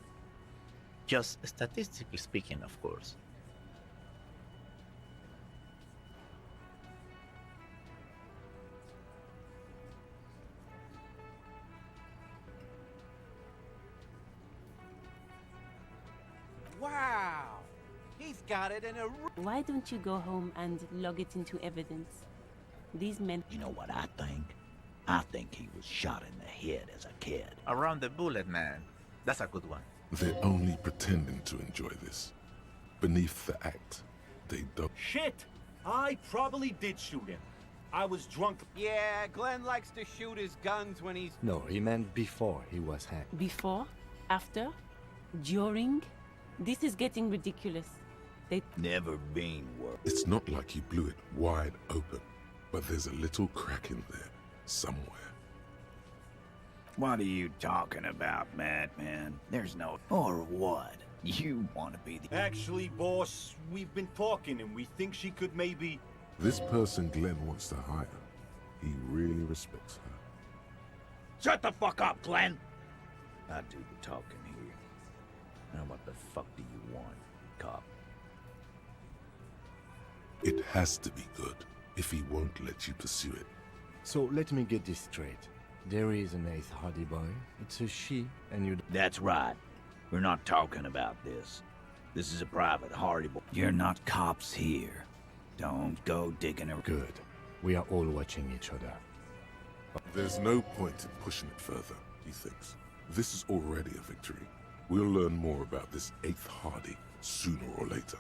S15: Just statistically speaking, of course.
S16: Wow! He's got it in a... Why don't you go home and log it into evidence? These men...
S15: You know what I think? I think he was shot in the head as a kid.
S17: Around the bullet, man. That's a good one.
S2: They're only pretending to enjoy this. Beneath the act, they don't.
S18: Shit! I probably did shoot him. I was drunk.
S19: Yeah, Glenn likes to shoot his guns when he's...
S4: No, he meant before he was hanged.
S16: Before? After? During? This is getting ridiculous. They...
S15: Never been worse.
S2: It's not like he blew it wide open, but there's a little crack in there, somewhere.
S15: What are you talking about, madman? There's no... Or what? You want to be the...
S18: Actually, boss, we've been talking and we think she could maybe...
S2: This person Glenn wants to hire, he really respects her.
S15: Shut the fuck up, Glenn! I do the talking here. Now what the fuck do you want, cop?
S2: It has to be good, if he won't let you pursue it.
S4: So let me get this straight. There is an eighth Hardy boy. It's a she, and you...
S15: That's right. We're not talking about this. This is a private Hardy boy. You're not cops here. Don't go digging her.
S4: Good. We are all watching each other.
S2: There's no point in pushing it further, he thinks. This is already a victory. We'll learn more about this eighth Hardy sooner or later.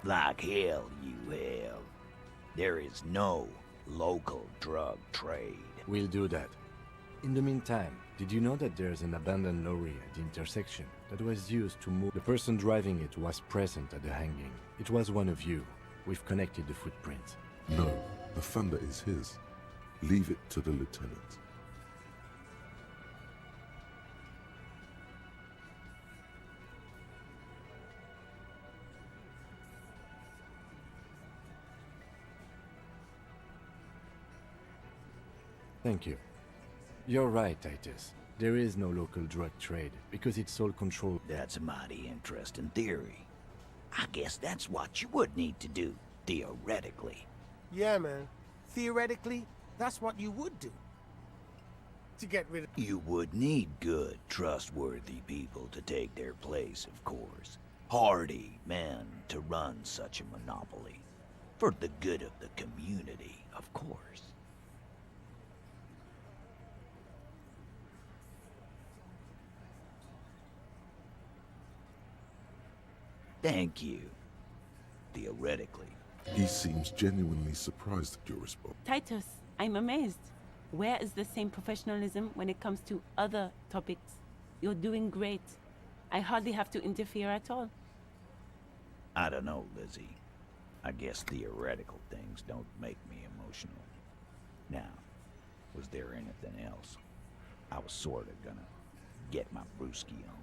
S15: Like hell you have. There is no local drug trade.
S4: We'll do that. In the meantime, did you know that there's an abandoned lorry at the intersection that was used to move? The person driving it was present at the hanging. It was one of you. We've connected the footprints.
S2: No, the thunder is his. Leave it to the lieutenant.
S4: Thank you. You're right, Titus. There is no local drug trade, because it's all controlled.
S15: That's a mighty interesting theory. I guess that's what you would need to do, theoretically.
S20: Yeah, man. Theoretically, that's what you would do. To get rid of...
S15: You would need good, trustworthy people to take their place, of course. Hardy men to run such a monopoly. For the good of the community, of course. Thank you. Theoretically.
S2: He seems genuinely surprised at your response.
S16: Titus, I'm amazed. Where is the same professionalism when it comes to other topics? You're doing great. I hardly have to interfere at all.
S15: I don't know, Lizzie. I guess theoretical things don't make me emotional. Now, was there anything else? I was sorta gonna get my brewski on.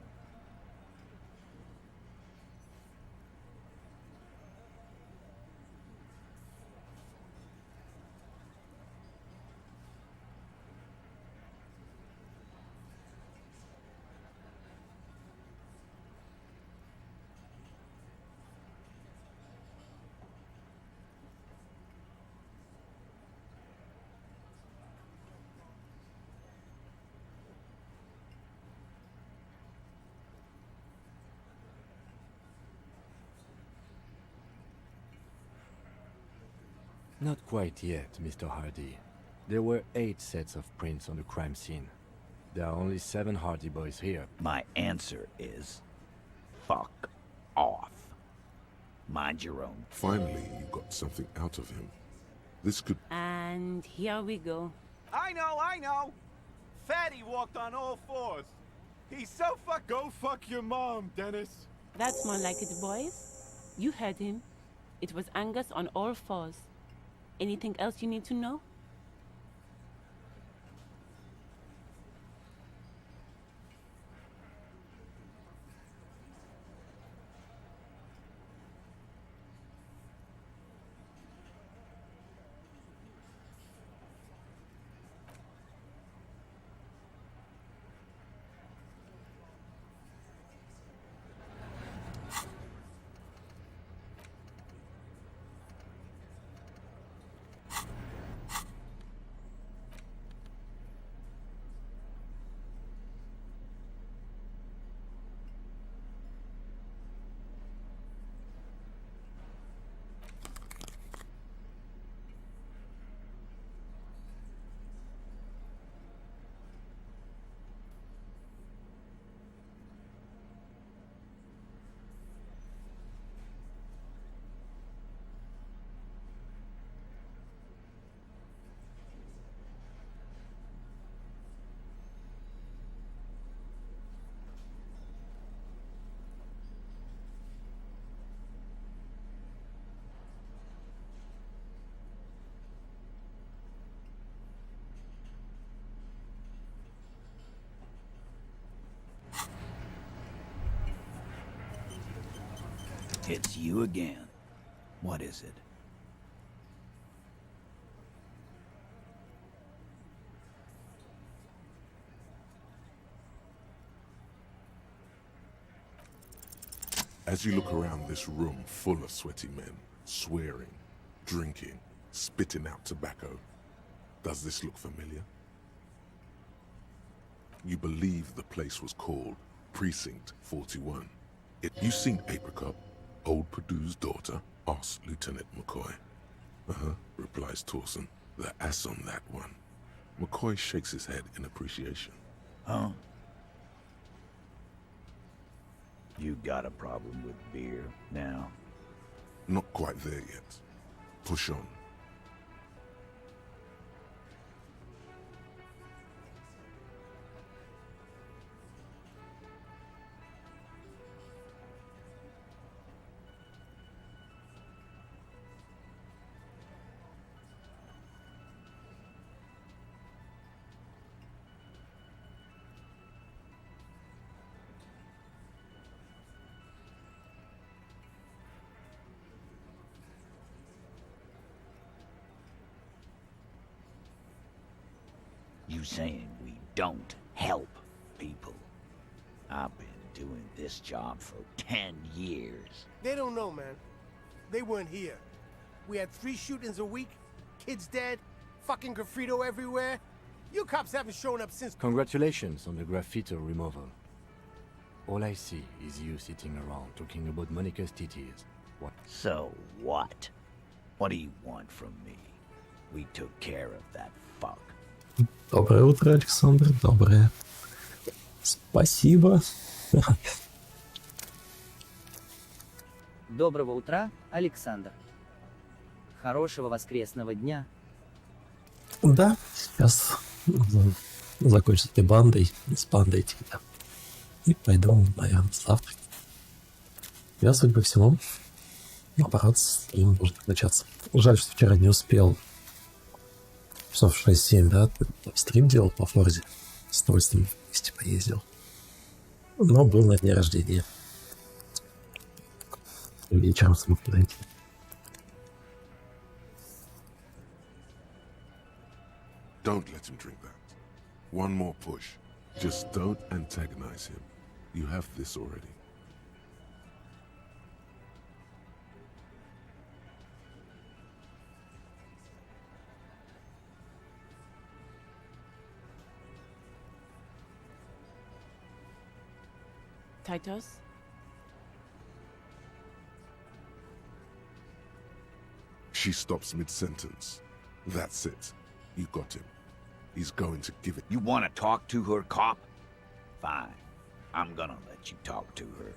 S4: Not quite yet, Mr. Hardy. There were 8 sets of prints on the crime scene. There are only 7 Hardy boys here.
S15: My answer is... fuck off. Mind your own.
S2: Finally, you got something out of him. This could...
S16: And here we go.
S19: I know! Fatty walked on all 4s. He's so fuck. Go fuck your mom, Dennis.
S16: That's more like it, boys. You heard him. It was Angus on all 4s. Anything else you need to know?
S15: It's you again. What is it?
S2: As you look around this room full of sweaty men, swearing, drinking, spitting out tobacco, does this look familiar? You believe the place was called Precinct 41. You seen Apricot, old Purdue's daughter? Asked Lieutenant McCoy. Replies Torson. The ass on that one. McCoy shakes his head in appreciation.
S15: Huh? You got a problem with beer now?
S2: Not quite there yet. Push on.
S15: You saying we don't help people? I've been doing this job for 10 years.
S20: They don't know, man. They weren't here. We had 3 shootings a week, kids dead, fucking graffito everywhere. You cops haven't shown up since...
S4: Congratulations on the graffito removal. All I see is you sitting around talking about Monica's titties. What?
S15: So what? What do you want from me? We took care of that fuck.
S1: Доброе утро, Александр. Доброе. Спасибо.
S21: Доброго утра, Александр. Хорошего воскресного дня.
S1: Да, сейчас закончу с этой бандой, с бандой типа. И пойду, наверное, завтрак. Я, судя по всему, наоборот, стрим должен начаться. Жаль, что вчера не успел. Часов 6-7, да, стрим делал по Форзе. С удовольствием вместе поездил. Но был на дне рождения. Вечером смог подойти.
S2: Don't let him drink that. One more push. Just don't antagonize him. You have this already.
S16: Titus?
S2: She stops mid-sentence. That's it. You got him. He's going to give it.
S15: You want to talk to her, cop? Fine. I'm gonna let you talk to her.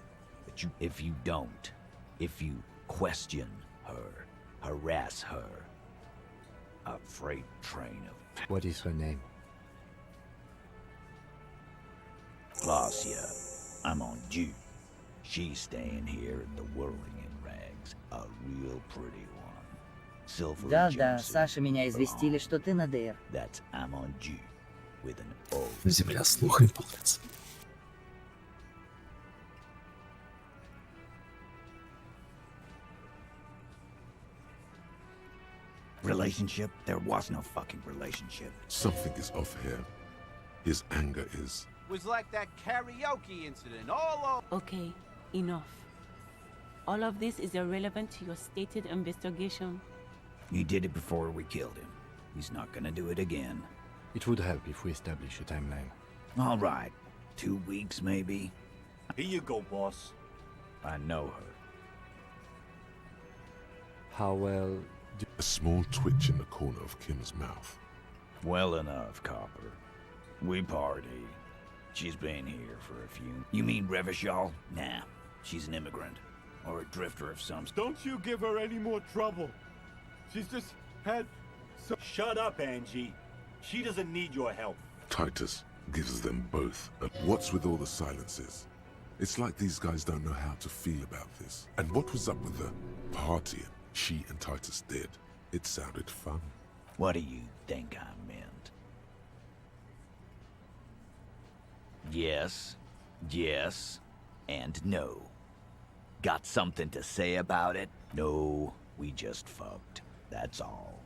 S15: But if you don't, if you question her, harass her, a freight train of...
S4: What is her name?
S15: Glacia. I'm on due. She's staying here in the whirling in rags. A real pretty one. Silver
S21: Да, Саша меня известили, что ты на ДР.
S15: That's I'm on due. With an O.
S1: Земля слухами полнится.
S15: Relationship? There was no fucking relationship.
S2: Something is off here. His anger is...
S19: Was like that karaoke incident all over.
S16: Okay, enough. All of this is irrelevant to your stated investigation.
S15: He did it before we killed him. He's not gonna do it again.
S4: It would help if we establish a timeline.
S15: All right. 2 weeks, maybe?
S18: Here you go, boss.
S15: I know her.
S4: How well...
S2: A small twitch in the corner of Kim's mouth.
S15: Well enough, Copper. We party. She's been here for a few... You mean Revachol? Nah. She's an immigrant. Or a drifter of some...
S18: Don't you give her any more trouble. She's just had... Shut up, Angie. She doesn't need your help.
S2: Titus gives them both. What's with all the silences? It's like these guys don't know how to feel about this. And what was up with the party she and Titus did? It sounded fun.
S15: What do you think I meant? Yes, yes, and no. Got something to say about it? No, we just fucked. That's all.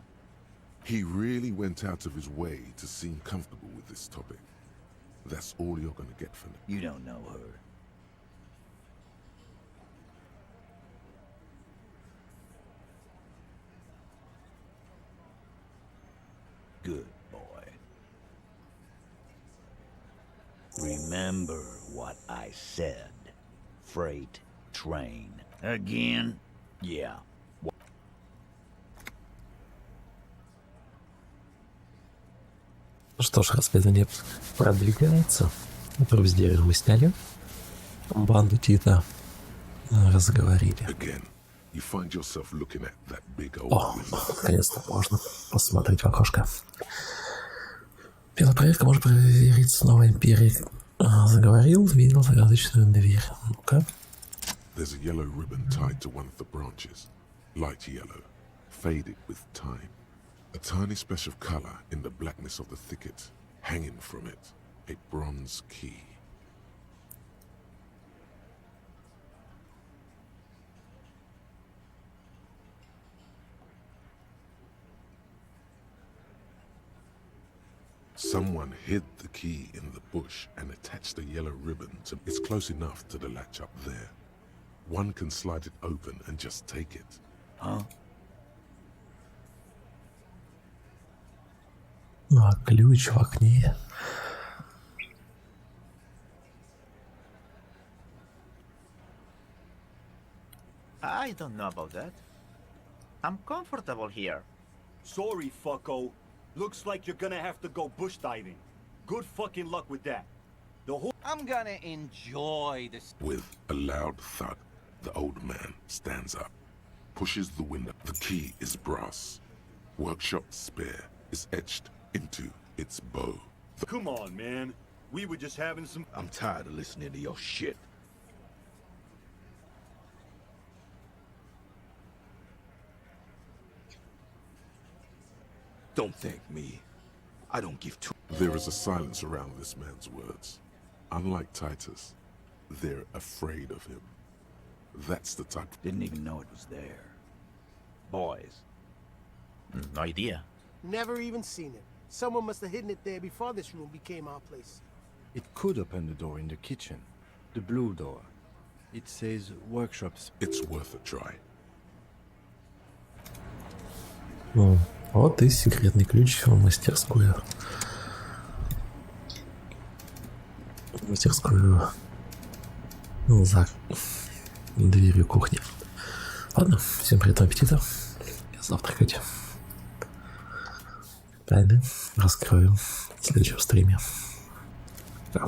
S2: He really went out of his way to seem comfortable with this topic. That's all you're gonna get from him.
S15: You don't know her. Good boy. Remember what I said. Freight train. Again? Yeah.
S1: Что ж, расследование продвигается. Труп с дерева мы сняли. Банду Тита разговорили. О, наконец-то можно посмотреть в окошко. Первая проверка может проверить снова империи. Заговорил, видел загадочную дверь. Ну-ка.
S2: There's a yellow ribbon tied to one of the branches. Light yellow, faded with time. A tiny splash of color in the blackness of the thicket. Hanging from it, a bronze key. Someone hid the key in the bush and attached a yellow ribbon to... It's close enough to the latch up there. One can slide it open and just take it.
S15: Huh?
S1: А ключ в окне.
S17: I don't know about that. I'm comfortable here.
S18: Sorry, fucko. Looks like you're gonna have to go bush diving. Good fucking luck with that. The whole—
S19: I'm gonna enjoy this.
S2: With a loud thud, the old man stands up, pushes the window. The key is brass. Workshop spear is etched into its bow.
S18: Come on, man. We were just having some—
S12: I'm tired of listening to your shit. Don't thank me. I don't give two.
S2: There is a silence around this man's words. Unlike Titus, they're afraid of him. That's the type.
S15: Didn't even know it was there. Boys.
S17: No idea.
S20: Never even seen it. Someone must have hidden it there before this room became our place.
S4: It could open the door in the kitchen. The blue door. It says workshops.
S2: It's worth a try.
S1: Вот и секретный ключ в мастерскую. Мастерскую за дверью кухни. Ладно, всем приятного аппетита. Я завтракать. Тайны раскрою в следующем стриме. Да.